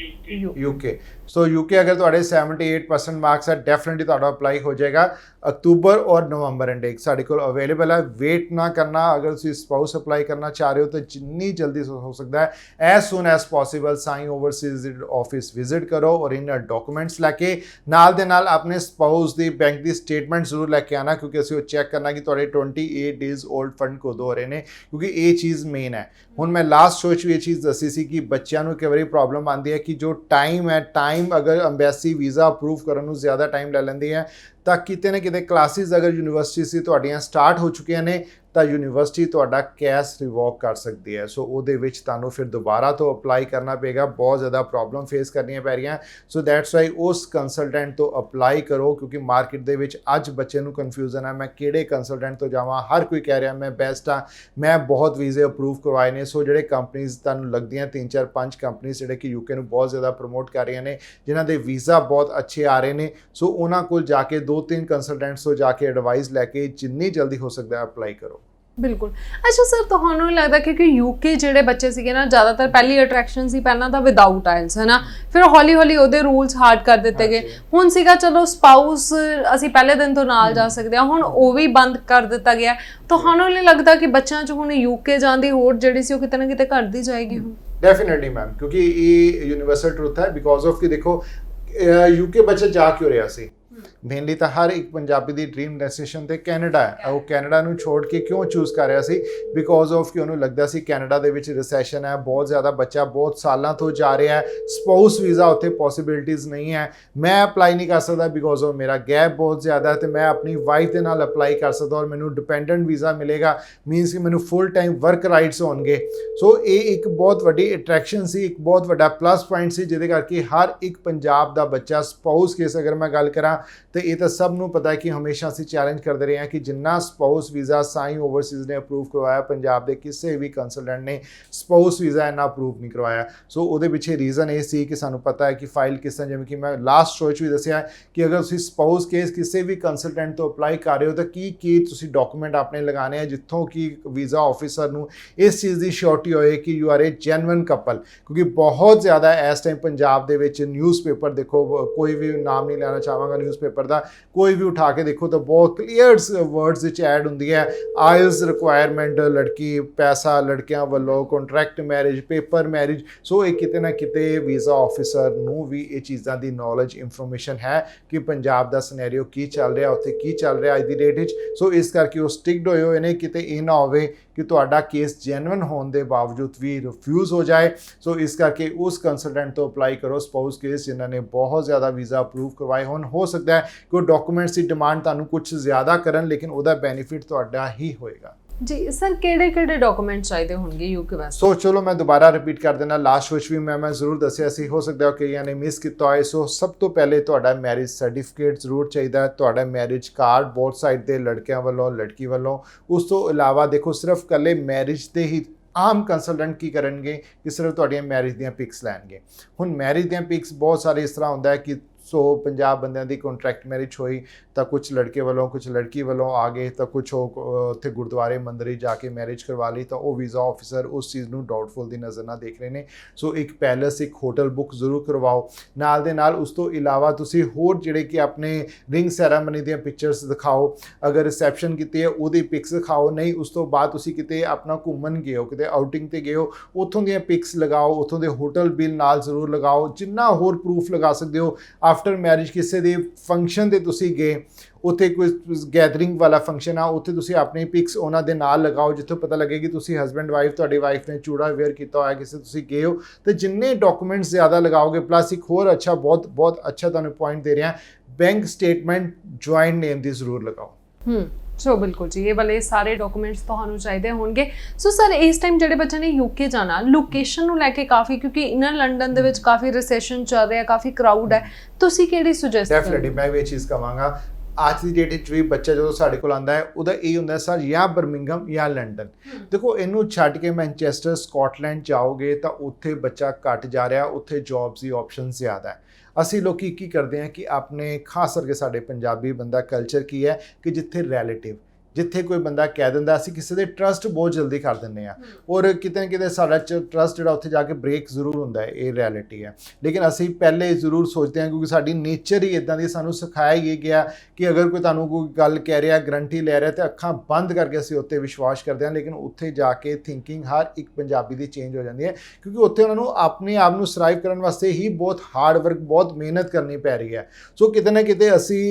UK. ਸੋ ਯੂਕੇ ਅਗਰ ਤੁਹਾਡੇ 78% ਮਾਰਕਸ ਹੈ, ਡੈਫੀਨਿਟਲੀ ਤੁਹਾਡਾ ਅਪਲਾਈ ਹੋ ਜਾਏਗਾ। ਅਕਤੂਬਰ ਔਰ ਨਵੰਬਰ ਇਨਟੇਕ ਸਾਡੇ ਕੋਲ ਅਵੇਲੇਬਲ ਹੈ, ਵੇਟ ਨਾ ਕਰਨਾ। ਅਗਰ ਤੁਸੀਂ ਸਪਾਊਸ ਅਪਲਾਈ ਕਰਨਾ ਚਾਹ ਰਹੇ ਹੋ ਤਾਂ ਜਿੰਨੀ ਜਲਦੀ ਹੋ ਸਕਦਾ ਹੈ, ਐਜ਼ ਸੂਨ ਐਜ਼ ਪੋਸੀਬਲ ਸਾਈ ਓਵਰਸੀਜ਼ ਆਫਿਸ ਵਿਜ਼ਿਟ ਕਰੋ ਔਰ ਇਹਨਾਂ ਡਾਕੂਮੈਂਟਸ ਲੈ ਕੇ ਨਾਲ ਦੇ ਨਾਲ ਆਪਣੇ ਸਪਾਊਸ ਦੀ ਬੈਂਕ ਦੀ ਸਟੇਟਮੈਂਟ ਜ਼ਰੂਰ ਲੈ ਕੇ ਆਣਾ, ਕਿਉਂਕਿ ਅਸੀਂ ਉਹ ਚੈੱਕ ਕਰਨਾ ਕਿ ਤੁਹਾਡੇ 28 ਡੇਜ਼ 올ਡ ਫੰਡ ਕਦੋਂ ਹੋ ਰਹੇ ਨੇ, ਕਿਉਂਕਿ ਇਹ ਚੀਜ਼ ਮੇਨ ਹੈ। ਹੁਣ ਮੈਂ ਲਾਸਟ ਸ਼ੋਅ 'ਚ ਵੀ ਇਹ ਚੀਜ਼ ਦੱਸੀ ਸੀ ਕਿ ਬੱਚਿਆਂ ਨੂੰ ਕਈ ਵਾਰੀ ਪ੍ਰੋਬਲਮ ਆਉਂਦੀ ਹੈ ਕਿ ਜੋ ਟਾਈਮ ਅਗਰ ਅੰਬੈਸੀ ਵੀਜ਼ਾ ਅਪਰੂਵ ਕਰਨ ਨੂੰ ਜ਼ਿਆਦਾ ਟਾਈਮ ਲੈ ਲੈਂਦੀ ਹੈ, ਤਾਂ ਕਿਤੇ ਨਾ ਕਿਤੇ ਕਲਾਸਿਸ ਅਗਰ ਯੂਨੀਵਰਸਿਟੀ ਸੀ ਤੁਹਾਡੀਆਂ ਸਟਾਰਟ ਹੋ ਚੁੱਕੀਆਂ ਨੇ, ਤਾਂ ਯੂਨੀਵਰਸਿਟੀ ਤੁਹਾਡਾ ਕੈਸ਼ ਰਿਵੋਕ ਕਰ ਸਕਦੀ ਹੈ। ਸੋ ਉਹਦੇ ਵਿੱਚ ਤੁਹਾਨੂੰ ਫਿਰ ਦੁਬਾਰਾ ਤੋਂ ਅਪਲਾਈ ਕਰਨਾ ਪਏਗਾ, ਬਹੁਤ ਜ਼ਿਆਦਾ ਪ੍ਰੋਬਲਮ ਫੇਸ ਕਰਨੀਆਂ ਪੈ ਰਹੀਆਂ। ਸੋ ਦੈਟਸ ਵਾਈ ਉਸ ਕੰਸਲਟੈਂਟ ਤੋਂ ਅਪਲਾਈ ਕਰੋ, ਕਿਉਂਕਿ ਮਾਰਕੀਟ ਦੇ ਵਿੱਚ ਅੱਜ ਬੱਚੇ ਨੂੰ ਕਨਫਿਊਜ਼ਨ ਹੈ ਮੈਂ ਕਿਹੜੇ ਕੰਸਲਟੈਂਟ ਤੋਂ ਜਾਵਾਂ। ਹਰ ਕੋਈ ਕਹਿ ਰਿਹਾ ਮੈਂ ਬੈਸਟ ਹਾਂ, ਮੈਂ ਬਹੁਤ ਵੀਜ਼ੇ ਅਪਰੂਵ ਕਰਵਾਏ ਨੇ। ਸੋ ਜਿਹੜੇ ਕੰਪਨੀਜ਼ ਤੁਹਾਨੂੰ ਲੱਗਦੀਆਂ 3 4 5 ਕੰਪਨੀਜ਼ ਜਿਹੜੇ ਕਿ ਯੂਕੇ ਨੂੰ ਬਹੁਤ ਜ਼ਿਆਦਾ ਪ੍ਰਮੋਟ ਕਰ ਰਹੀਆਂ ਨੇ, ਜਿਨ੍ਹਾਂ ਦੇ ਵੀਜ਼ਾ ਬਹੁਤ ਅੱਛੇ ਆ ਰਹੇ ਨੇ, ਸੋ ਉਹਨਾਂ ਕੋਲ ਜਾ ਕੇ 2-3 ਕੰਸਲਟੈਂਟਸ ਤੋਂ ਜਾ ਕੇ ਐਡਵਾਈਸ ਲੈ ਕੇ ਜਿੰਨੀ ਜਲਦੀ ਹੋ ਸਕਦਾ ਅਪਲਾਈ ਕਰੋ। ਬਿਲਕੁਲ। ਅੱਛਾ ਸਰ, ਤੁਹਾਨੂੰ ਨਹੀਂ ਲੱਗਦਾ ਕਿਉਂਕਿ ਯੂਕੇ ਜਿਹੜੇ ਬੱਚੇ ਸੀਗੇ ਨਾ, ਜ਼ਿਆਦਾਤਰ ਪਹਿਲੀ ਅਟਰੈਕਸ਼ਨ ਸੀ ਪਹਿਲਾਂ ਤਾਂ ਵਿਦਆਊਟ ਆਇਲਸ, ਹੈ ਨਾ, ਫਿਰ ਹੌਲੀ ਹੌਲੀ ਉਹਦੇ ਰੂਲਸ ਹਾਰਡ ਕਰ ਦਿੱਤੇ ਗਏ। ਹੁਣ ਸੀਗਾ ਚਲੋ ਸਪਾਊਸ ਅਸੀਂ ਪਹਿਲੇ ਦਿਨ ਤੋਂ ਨਾਲ ਜਾ ਸਕਦੇ ਹਾਂ, ਹੁਣ ਉਹ ਵੀ ਬੰਦ ਕਰ ਦਿੱਤਾ ਗਿਆ। ਤੁਹਾਨੂੰ ਨਹੀਂ ਲੱਗਦਾ ਕਿ ਬੱਚਿਆਂ 'ਚ ਹੁਣ ਯੂਕੇ ਜਾਣ ਦੀ ਹੋੜ ਜਿਹੜੀ ਸੀ ਉਹ ਕਿਤੇ ਨਾ ਕਿਤੇ ਘਟਦੀ ਜਾਏਗੀ ਹੁਣ? ਡੈਫੀਨਿਟਲੀ ਮੈਮ, ਕਿਉਂਕਿ ਇਹ ਯੂਨੀਵਰਸਲ ਟਰੂਥ ਹੈ ਬਿਕੋਜ਼ ਆਫ ਕਿ ਦੇਖੋ ਯੂਕੇ ਬੱਚਾ ਜਾ ਕਿਉਂ ਰਿਹਾ ਸੀ, ਮੇਨਲੀ ਤਾਂ ਹਰ ਇੱਕ ਪੰਜਾਬੀ ਦੀ ਡ੍ਰੀਮ ਡੈਸਟੀਨੇਸ਼ਨ ਤੇ ਕੈਨੇਡਾ ਹੈ। ਉਹ ਕੈਨੇਡਾ ਨੂੰ ਛੋੜ ਕੇ ਕਿਉਂ ਚੂਜ਼ ਕਰ ਰਿਹਾ ਸੀ? ਬਿਕੋਜ਼ ਆਫ ਕਿ ਉਹਨੂੰ ਲੱਗਦਾ ਸੀ ਕੈਨੇਡਾ ਦੇ ਵਿੱਚ ਰਿਸੈਸ਼ਨ ਹੈ, ਬਹੁਤ ਜ਼ਿਆਦਾ ਬੱਚਾ ਬਹੁਤ ਸਾਲਾਂ ਤੋਂ ਜਾ ਰਿਹਾ ਹੈ, ਸਪਾਊਸ ਵੀਜ਼ਾ ਉੱਥੇ ਪੋਸੀਬਿਲਿਟੀਜ਼ ਨਹੀਂ ਹੈ, ਮੈਂ ਅਪਲਾਈ ਨਹੀਂ ਕਰ ਸਕਦਾ ਬਿਕੋਜ਼ ਆਫ ਮੇਰਾ ਗੈਪ ਬਹੁਤ ਜ਼ਿਆਦਾ ਹੈ, ਤੇ ਮੈਂ ਆਪਣੀ ਵਾਈਫ ਦੇ ਨਾਲ ਅਪਲਾਈ ਕਰ ਸਕਦਾ ਔਰ ਮੈਨੂੰ ਡਿਪੈਂਡੈਂਟ ਵੀਜ਼ਾ ਮਿਲੇਗਾ, ਮੀਨਸ ਕਿ ਮੈਨੂੰ ਫੁੱਲ ਟਾਈਮ ਵਰਕ ਰਾਈਟਸ ਹੋਣਗੇ। ਸੋ ਇਹ ਇੱਕ ਬਹੁਤ ਵੱਡੀ ਅਟਰੈਕਸ਼ਨ ਸੀ, ਇੱਕ ਬਹੁਤ ਵੱਡਾ ਪਲੱਸ ਪੁਆਇੰਟ ਸੀ, ਜਿਹਦੇ ਕਰਕੇ ਹਰ ਇੱਕ ਪੰਜਾਬ ਦਾ ਬੱਚਾ ਸਪਾਊਸ ਕੇਸ ਅਗਰ ਮੈਂ ਗੱਲ ਕਰਾਂ ਤੇ ਇਹ ਤਾਂ ਸਭ ਨੂੰ ਪਤਾ ਹੈ ਕਿ ਹਮੇਸ਼ਾ ਅਸੀਂ ਚੈਲੰਜ ਕਰਦੇ ਰਹੇ ਹਾਂ ਕਿ ਜਿੰਨਾ ਸਪਾਊਸ ਵੀਜ਼ਾ ਸਾਈ ਓਵਰਸੀਜ਼ ਨੇ ਅਪਰੂਵ ਕਰਵਾਇਆ, ਪੰਜਾਬ ਦੇ ਕਿਸੇ ਵੀ ਕੰਸਲਟੈਂਟ ਨੇ ਸਪਾਊਸ ਵੀਜ਼ਾ ਇੰਨਾ ਅਪਰੂਵ ਨਹੀਂ ਕਰਵਾਇਆ। ਸੋ ਉਹਦੇ ਪਿੱਛੇ ਰੀਜ਼ਨ ਇਹ ਸੀ ਕਿ ਸਾਨੂੰ ਪਤਾ ਹੈ ਕਿ ਫਾਈਲ ਕਿਸ ਤਰ੍ਹਾਂ, ਜਿਵੇਂ ਕਿ ਮੈਂ ਲਾਸਟ ਸ਼ੋਅ 'ਚ ਵੀ ਦੱਸਿਆ ਕਿ ਅਗਰ ਤੁਸੀਂ ਸਪਾਊਸ ਕੇਸ ਕਿਸੇ ਵੀ ਕੰਸਲਟੈਂਟ ਤੋਂ ਅਪਲਾਈ ਕਰ ਰਹੇ ਹੋ ਤਾਂ ਕੀ ਤੁਸੀਂ ਡਾਕੂਮੈਂਟ ਆਪਣੇ ਲਗਾਉਣੇ ਆ ਜਿੱਥੋਂ ਕਿ ਵੀਜ਼ਾ ਆਫਿਸਰ ਨੂੰ ਇਸ ਚੀਜ਼ ਦੀ ਸ਼ੋਰਟੀ ਹੋਏ ਕਿ you are a genuine couple. ਕਿਉਂਕਿ ਬਹੁਤ ਜ਼ਿਆਦਾ ਇਸ ਟਾਈਮ ਪੰਜਾਬ ਦੇ ਵਿੱਚ ਨਿਊਜ਼ਪੇਪਰ ਦੇਖੋ, ਕੋਈ ਵੀ ਨਾਮ ਨਹੀਂ ਲੈਣਾ ਚਾਹਾਂਗਾ ਨਿਊਜ਼ਪੇਪਰ ਦਾ, ਕੋਈ ਵੀ ਉਠਾ ਕੇ ਦੇਖੋ ਤਾਂ ਬਹੁਤ ਕਲੀਅਰ ਵਰਡਸ ਵਿੱਚ ਐਡ ਹੁੰਦੀ ਹੈ ਆਇਲਸ ਰਿਕੁਆਇਰਮੈਂਟ, ਲੜਕੀ ਪੈਸਾ ਲੜਕਿਆਂ ਵੱਲੋਂ, ਕੰਟਰੈਕਟ ਮੈਰਿਜ, ਪੇਪਰ ਮੈਰਿਜ। ਸੋ ਇਹ ਕਿਤੇ ਨਾ ਕਿਤੇ ਵੀਜ਼ਾ ਆਫਿਸਰ ਨੂੰ ਵੀ ਇਹ ਚੀਜ਼ਾਂ ਦੀ ਨੌਲੇਜ ਇਨਫੋਰਮੇਸ਼ਨ ਹੈ ਕਿ ਪੰਜਾਬ ਦਾ ਸਿਨੈਰੀਓ ਕੀ ਚੱਲ ਰਿਹਾ, ਉੱਥੇ ਕੀ ਚੱਲ ਰਿਹਾ ਅੱਜ ਦੀ ਡੇਟ ਵਿੱਚ। ਸੋ ਇਸ ਕਰਕੇ ਉਹ ਸਟਿਕਡ ਹੋਏ ਨੇ, ਕਿਤੇ ਇਹ ਨਾ ਹੋਵੇ ਕਿ ਤੁਹਾਡਾ ਕੇਸ ਜੈਨੂਇਨ ਹੋਣ ਦੇ ਬਾਵਜੂਦ ਵੀ ਰਿਫਿਊਜ਼ ਹੋ ਜਾਏ। ਸੋ ਇਸ ਕਰਕੇ ਉਸ ਕੰਸਲਟੈਂਟ ਤੋਂ ਅਪਲਾਈ ਕਰੋ ਸਪਾਊਸ ਕੇਸ ਜਿਨ੍ਹਾਂ ਨੇ ਬਹੁਤ ਜ਼ਿਆਦਾ ਵੀਜ਼ਾ ਅਪਰੂਵ ਕਰਵਾਏ ਹੋਣ। ਹੋ ਸਕਦਾ ਹੈ ਕਿ ਉਹ ਡਾਕੂਮੈਂਟਸ ਦੀ ਡਿਮਾਂਡ ਤੁਹਾਨੂੰ ਕੁਝ ਜ਼ਿਆਦਾ ਕਰਨ, ਲੇਕਿਨ ਉਹਦਾ ਬੈਨੀਫਿਟ ਤੁਹਾਡਾ ਹੀ ਹੋਏਗਾ। ਜੀ ਸਰ, ਕਿਹੜੇ ਡਾਕੂਮੈਂਟ ਚਾਹੀਦੇ ਹੋਣਗੇ ਯੂਕੇ ਵਾਸਤੇ? ਸੋ ਚਲੋ ਮੈਂ ਦੁਬਾਰਾ ਰਿਪੀਟ ਕਰ ਦੇਣਾ, ਲਾਸਟ ਵਿੱਚ ਵੀ ਮੈਂ ਜ਼ਰੂਰ ਦੱਸਿਆ ਸੀ, ਹੋ ਸਕਦਾ ਕਈਆਂ ਨੇ ਮਿਸ ਕੀਤਾ ਹੋਏ। ਸੋ ਸਭ ਤੋਂ ਪਹਿਲੇ ਤੁਹਾਡਾ ਮੈਰਿਜ ਸਰਟੀਫਿਕੇਟ ਜ਼ਰੂਰ ਚਾਹੀਦਾ ਹੈ, ਤੁਹਾਡਾ ਮੈਰਿਜ ਕਾਰਡ ਬੋਥ ਸਾਈਡ ਦੇ ਲੜਕਿਆਂ ਵੱਲੋਂ ਲੜਕੀ ਵੱਲੋਂ। ਉਸ ਤੋਂ ਇਲਾਵਾ ਦੇਖੋ ਸਿਰਫ ਇਕੱਲੇ ਮੈਰਿਜ ਦੇ ਹੀ ਆਮ ਕੰਸਲਟੈਂਟ ਕੀ ਕਰਨਗੇ ਕਿ ਸਿਰਫ ਤੁਹਾਡੀਆਂ ਮੈਰਿਜ ਦੀਆਂ ਪਿਕਸ ਲੈਣਗੇ। ਹੁਣ ਮੈਰਿਜ ਦੀਆਂ ਪਿਕਸ ਬਹੁਤ ਸਾਰੇ ਇਸ ਤਰ੍ਹਾਂ ਹੁੰਦਾ ਹੈ ਕਿ 150 ਬੰਦਿਆਂ ਦੀ ਕੰਟਰੈਕਟ ਮੈਰਿਜ ਹੋਈ ਤਾਂ ਕੁਝ ਲੜਕੇ ਵੱਲੋਂ ਕੁਝ ਲੜਕੀ ਵੱਲੋਂ ਆ ਗਏ, ਤਾਂ ਕੁਝ ਉੱਥੇ ਗੁਰਦੁਆਰੇ ਮੰਦਿਰ ਜਾ ਕੇ ਮੈਰਿਜ ਕਰਵਾ ਲਈ, ਤਾਂ ਉਹ ਵੀਜ਼ਾ ਆਫਿਸਰ ਉਸ ਚੀਜ਼ ਨੂੰ ਡਾਊਟਫੁਲ ਦੀ ਨਜ਼ਰ ਨਾਲ ਦੇਖ ਰਹੇ ਨੇ। ਸੋ ਇੱਕ ਪੈਲਸ, ਇੱਕ ਹੋਟਲ ਬੁੱਕ ਜ਼ਰੂਰ ਕਰਵਾਓ ਨਾਲ ਦੇ ਨਾਲ। ਉਸ ਤੋਂ ਇਲਾਵਾ ਤੁਸੀਂ ਹੋਰ ਜਿਹੜੇ ਕਿ ਆਪਣੇ ਰਿੰਗ ਸੈਰਾਮਨੀ ਦੀਆਂ ਪਿਕਚਰਸ ਦਿਖਾਓ, ਅਗਰ ਰਿਸੈਪਸ਼ਨ ਕੀਤੀ ਹੈ ਉਹਦੀ ਪਿਕਸ ਦਿਖਾਓ। ਨਹੀਂ, ਉਸ ਤੋਂ ਬਾਅਦ ਤੁਸੀਂ ਕਿਤੇ ਆਪਣਾ ਘੁੰਮਣ ਗਏ ਹੋ, ਕਿਤੇ ਆਊਟਿੰਗ ਤੇ ਗਏ ਹੋ, ਉੱਥੋਂ ਦੀਆਂ ਪਿਕਸ ਲਗਾਓ, ਉੱਥੋਂ ਦੇ ਹੋਟਲ ਬਿੱਲ ਨਾਲ ਜ਼ਰੂਰ ਲਗਾਓ, ਜਿੰਨਾ ਹੋਰ ਪ੍ਰੂਫ ਲਗਾ ਸਕਦੇ ਹੋ। ਆਫਟਰ ਮੈਰਿਜ ਕਿਸੇ ਦੇ ਫੰਕਸ਼ਨ ਤੇ ਤੁਸੀਂ ਗਏ, ਉੱਥੇ ਕੋਈ ਗੈਦਰਿੰਗ ਵਾਲਾ ਫੰਕਸ਼ਨ ਆ, ਉੱਥੇ ਤੁਸੀਂ ਆਪਣੀ ਪਿਕਸ ਉਹਨਾਂ ਦੇ ਨਾਲ ਲਗਾਓ ਜਿੱਥੋਂ ਪਤਾ ਲੱਗੇ ਕਿ ਤੁਸੀਂ ਹਸਬੈਂਡ ਵਾਈਫ, ਤੁਹਾਡੀ ਵਾਈਫ ਨੇ ਚੂੜਾ ਵੇਅਰ ਕੀਤਾ ਹੋਇਆ, ਕਿਸੇ ਤੁਸੀਂ ਗਏ ਹੋ। ਤੇ ਜਿੰਨੇ ਡਾਕੂਮੈਂਟਸ ਜ਼ਿਆਦਾ ਲਗਾਓਗੇ, ਪਲੱਸ ਇੱਕ ਹੋਰ ਅੱਛਾ ਬਹੁਤ ਅੱਛਾ ਤੁਹਾਨੂੰ ਪੁਆਇੰਟ ਦੇ ਰਿਹਾ, ਬੈਂਕ ਸਟੇਟਮੈਂਟ ਜੁਆਇੰਟ ਨੇਮ ਦੀ ਜ਼ਰੂਰ ਲਗਾਓ। ਸੋ ਬਿਲਕੁਲ ਜੀ, ਇਹ ਵਾਲੇ ਸਾਰੇ ਡਾਕੂਮੈਂਟਸ ਤੁਹਾਨੂੰ ਚਾਹੀਦੇ ਹੋਣਗੇ। ਸੋ ਸਰ, ਇਸ ਟਾਈਮ ਜਿਹੜੇ ਬੱਚੇ ਨੇ ਯੂਕੇ ਜਾਣਾ, ਲੋਕੇਸ਼ਨ ਨੂੰ ਲੈ ਕੇ ਕਾਫੀ, ਕਿਉਂਕਿ ਇਨਰ ਲੰਡਨ ਦੇ ਵਿੱਚ ਕਾਫੀ ਰਿਸੈਸ਼ਨ ਚੱਲ ਰਿਹਾ, ਕਾਫੀ ਕਰਾਊਡ ਹੈ, ਤੁਸੀਂ ਕਿਹੜੀ ਸੁਜੈਸਟ ਕਰੋਗੇ? ਡੈਫੀਨਿਟਲੀ ਮੈਂ ਵੀ ਇਹ ਚੀਜ਼ ਕਹਾਂਗਾ, ਅੱਜ ਦੀ ਡੇਟ ਵਿੱਚ ਵੀ ਬੱਚਾ ਜਦੋਂ ਸਾਡੇ ਕੋਲ ਆਉਂਦਾ ਹੈ ਉਹਦਾ ਇਹ ਹੁੰਦਾ ਸਰ ਜਾਂ ਬਰਮਿੰਗਮ ਜਾਂ ਲੰਡਨ। ਦੇਖੋ ਇਹਨੂੰ ਛੱਡ ਕੇ ਮੈਨਚੈਸਟਰ, ਸਕਾਟਲੈਂਡ ਜਾਓਗੇ ਤਾਂ ਉੱਥੇ ਬੱਚਾ ਘੱਟ ਜਾ ਰਿਹਾ, ਉੱਥੇ ਜੌਬਸ ਦੀ ਆਪਸ਼ਨ ਜ਼ਿਆਦਾ ਹੈ। ਅਸੀਂ ਲੋਕੀ ਕੀ ਕਰਦੇ ਹਾਂ ਕਿ ਆਪਣੇ ਖਾਸ ਕਰਕੇ ਸਾਡੇ ਪੰਜਾਬੀ ਬੰਦਾ ਕਲਚਰ ਕੀ ਹੈ ਕਿ ਜਿੱਥੇ ਰਿਲੇਟਿਵ, ਜਿੱਥੇ ਕੋਈ ਬੰਦਾ ਕਹਿ ਦਿੰਦਾ ਅਸੀਂ ਕਿਸੇ ਦੇ ਟਰਸਟ ਬਹੁਤ ਜਲਦੀ ਕਰ ਦਿੰਦੇ ਹਾਂ, ਔਰ ਕਿਤੇ ਨਾ ਕਿਤੇ ਸਾਡਾ ਟਰਸਟ ਜਿਹੜਾ ਉੱਥੇ ਜਾ ਕੇ ਬ੍ਰੇਕ ਜ਼ਰੂਰ ਹੁੰਦਾ ਹੈ, ਇਹ ਰਿਐਲਿਟੀ ਹੈ। ਲੇਕਿਨ ਅਸੀਂ ਪਹਿਲੇ ਜ਼ਰੂਰ ਸੋਚਦੇ ਹਾਂ ਕਿਉਂਕਿ ਸਾਡੀ ਨੇਚਰ ਹੀ ਇੱਦਾਂ ਦੀ, ਸਾਨੂੰ ਸਿਖਾਇਆ ਹੀ ਗਿਆ ਕਿ ਅਗਰ ਕੋਈ ਤੁਹਾਨੂੰ ਕੋਈ ਗੱਲ ਕਹਿ ਰਿਹਾ, ਗਰੰਟੀ ਲੈ ਰਿਹਾ, ਤਾਂ ਅੱਖਾਂ ਬੰਦ ਕਰਕੇ ਅਸੀਂ ਉੱਤੇ ਵਿਸ਼ਵਾਸ ਕਰਦੇ ਹਾਂ। ਲੇਕਿਨ ਉੱਥੇ ਜਾ ਕੇ ਥਿੰਕਿੰਗ ਹਰ ਇੱਕ ਪੰਜਾਬੀ ਦੀ ਚੇਂਜ ਹੋ ਜਾਂਦੀ ਹੈ, ਕਿਉਂਕਿ ਉੱਥੇ ਉਹਨਾਂ ਨੂੰ ਆਪਣੇ ਆਪ ਨੂੰ ਸਰਵਾਈਵ ਕਰਨ ਵਾਸਤੇ ਹੀ ਬਹੁਤ ਹਾਰਡ ਵਰਕ, ਬਹੁਤ ਮਿਹਨਤ ਕਰਨੀ ਪੈ ਰਹੀ ਹੈ। ਸੋ ਕਿਤੇ ਨਾ ਕਿਤੇ ਅਸੀਂ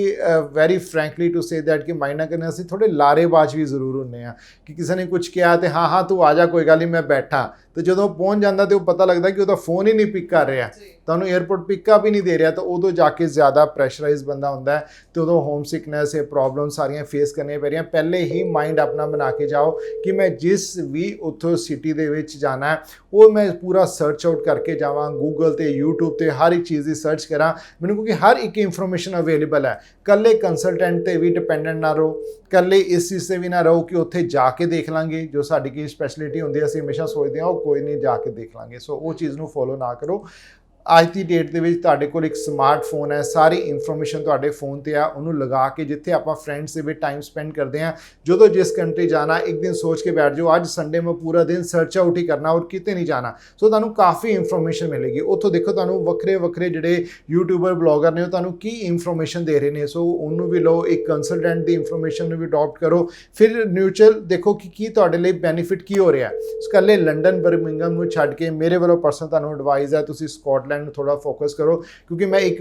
very frankly to say that ਕਿ ਮਾਈਂਡ ਨਾ ਕਰਨੇ, ਅਸੀਂ ਥੋੜ੍ਹੇ ਲਾਰੇਬਾਜ਼ ਵੀ ਜ਼ਰੂਰ ਹੁੰਦੇ ਹਾਂ ਕਿ ਕਿਸੇ ਨੇ ਕੁਝ ਕਿਹਾ ਤੇ ਹਾਂ ਤੂੰ ਆ ਜਾ, ਕੋਈ ਗੱਲ ਨਹੀਂ ਮੈਂ ਬੈਠਾ, ਤੇ ਜਦੋਂ ਪਹੁੰਚ ਜਾਂਦਾ ਤੇ ਉਹ ਪਤਾ ਲੱਗਦਾ ਕਿ ਉਹਦਾ ਫੋਨ ਹੀ ਨਹੀਂ ਪਿਕ ਕਰ ਰਿਹਾ, ਤੁਹਾਨੂੰ 에ਅਰਪੋਰਟ ਪਿਕਅਪ ਹੀ ਨਹੀਂ ਦੇ ਰਿਹਾ, ਤਾਂ ਉਦੋਂ ਜਾ ਕੇ ਜ਼ਿਆਦਾ ਪ੍ਰੈਸ਼ਰਾਈਜ਼ ਬੰਦਾ ਹੁੰਦਾ ਹੈ ਤੇ ਉਦੋਂ ਹੋਮ ਸਿਕਨੈਸ ਇਹ ਪ੍ਰੋਬਲਮ ਸਾਰੀਆਂ ਫੇਸ ਕਰਨੀਆਂ ਪੈ ਰਹੀਆਂ। ਪਹਿਲੇ ਹੀ ਮਾਈਂਡ ਆਪਣਾ ਬਣਾ ਕੇ ਜਾਓ ਕਿ ਮੈਂ ਜਿਸ ਵੀ ਉੱਥੋਂ ਸਿਟੀ ਦੇ ਵਿੱਚ ਜਾਣਾ ਹੈ ਉਹ ਮੈਂ ਪੂਰਾ ਸਰਚ ਆਊਟ ਕਰਕੇ ਜਾਵਾਂ, ਗੂਗਲ ਤੇ YouTube ਤੇ ਹਰ ਇੱਕ ਚੀਜ਼ ਦੀ ਸਰਚ ਕਰਾਂ ਮੈਨੂੰ, ਕਿਉਂਕਿ ਹਰ ਇੱਕ ਇਨਫੋਰਮੇਸ਼ਨ ਅਵੇਲੇਬਲ ਹੈ। ਕੱਲੇ ਕੰਸਲਟੈਂਟ ਤੇ ਵੀ ਡਿਪੈਂਡੈਂਟ ਨਾ ਰਹੋ, ਕੱਲੇ ਇਸ ਚੀਜ਼ ਤੇ ਵੀ ਨਾ ਰਹੋ ਕਿ ਉੱਥੇ ਜਾ ਕੇ ਦੇਖ ਲਾਂਗੇ, ਜੋ ਸਾਡੀ ਕੀ ਸਪੈਸ਼ਲਿਟੀ ਹੁੰਦੀ ਹੈ ਅਸੀਂ ਹਮੇਸ਼ਾ ਸੋਚਦੇ ਹਾਂ ਉਹ ਕੋਈ ਨਹੀਂ ਜਾ ਕੇ ਦੇਖ ਲਾਂਗੇ। ਸੋ ਉਹ ਚੀਜ਼ ਨੂੰ ਫੋਲੋ ਨਾ ਕਰੋ। ਅੱਜ ਦੀ ਡੇਟ ਦੇ ਵਿੱਚ ਤੁਹਾਡੇ ਕੋਲ ਇੱਕ ਸਮਾਰਟਫੋਨ ਹੈ, ਸਾਰੀ ਇਨਫੋਰਮੇਸ਼ਨ ਤੁਹਾਡੇ ਫੋਨ ਤੇ ਆ, ਉਹਨੂੰ ਲਗਾ ਕੇ ਜਿੱਥੇ ਆਪਾਂ ਫਰੈਂਡਸ ਦੇ ਵਿੱਚ ਟਾਈਮ ਸਪੈਂਡ ਕਰਦੇ ਹਾਂ, ਜਦੋਂ ਜਿਸ ਕੰਟਰੀ ਜਾਣਾ ਇੱਕ ਦਿਨ ਸੋਚ ਕੇ ਬੈਠ ਜਾਓ ਅੱਜ ਸੰਡੇ ਮੈਂ ਪੂਰਾ ਦਿਨ ਸਰਚ ਆਊਟ ਹੀ ਕਰਨਾ ਔਰ ਕਿਤੇ ਨਹੀਂ ਜਾਣਾ। ਸੋ ਤੁਹਾਨੂੰ ਕਾਫੀ ਇਨਫੋਰਮੇਸ਼ਨ ਮਿਲੇਗੀ ਉੱਥੋਂ। ਦੇਖੋ ਤੁਹਾਨੂੰ ਵੱਖਰੇ ਵੱਖਰੇ ਜਿਹੜੇ ਯੂਟਿਊਬਰ ਬਲੌਗਰ ਨੇ ਉਹ ਤੁਹਾਨੂੰ ਕੀ ਇਨਫੋਰਮੇਸ਼ਨ ਦੇ ਰਹੇ ਨੇ, ਸੋ ਉਹਨੂੰ ਵੀ ਲਓ, ਇੱਕ ਕੰਸਲਟੈਂਟ ਦੀ ਇਨਫੋਰਮੇਸ਼ਨ ਨੂੰ ਵੀ ਅਡਾਪਟ ਕਰੋ। ਫਿਰ ਨਿਊਟਰਲ ਦੇਖੋ ਕਿ ਕੀ ਤੁਹਾਡੇ ਲਈ ਬੈਨੀਫਿਟ ਕੀ ਹੋ ਰਿਹਾ। ਇਕੱਲੇ ਲੰਡਨ ਬਰਮਿੰਗਮ ਨੂੰ ਛੱਡ ਕੇ ਮੇਰੇ ਵੱਲੋਂ ਪਰਸਨਲ ਤੁਹਾਨੂੰ ਐਡਵਾਈਸ ਹੈ ਤੁਸੀਂ ਸਕਾਟਲੈਂਡ ਨੂੰ ਥੋੜਾ ਫੋਕਸ ਕਰੋ, ਕਿਉਂਕਿ ਮੈਂ ਇੱਕ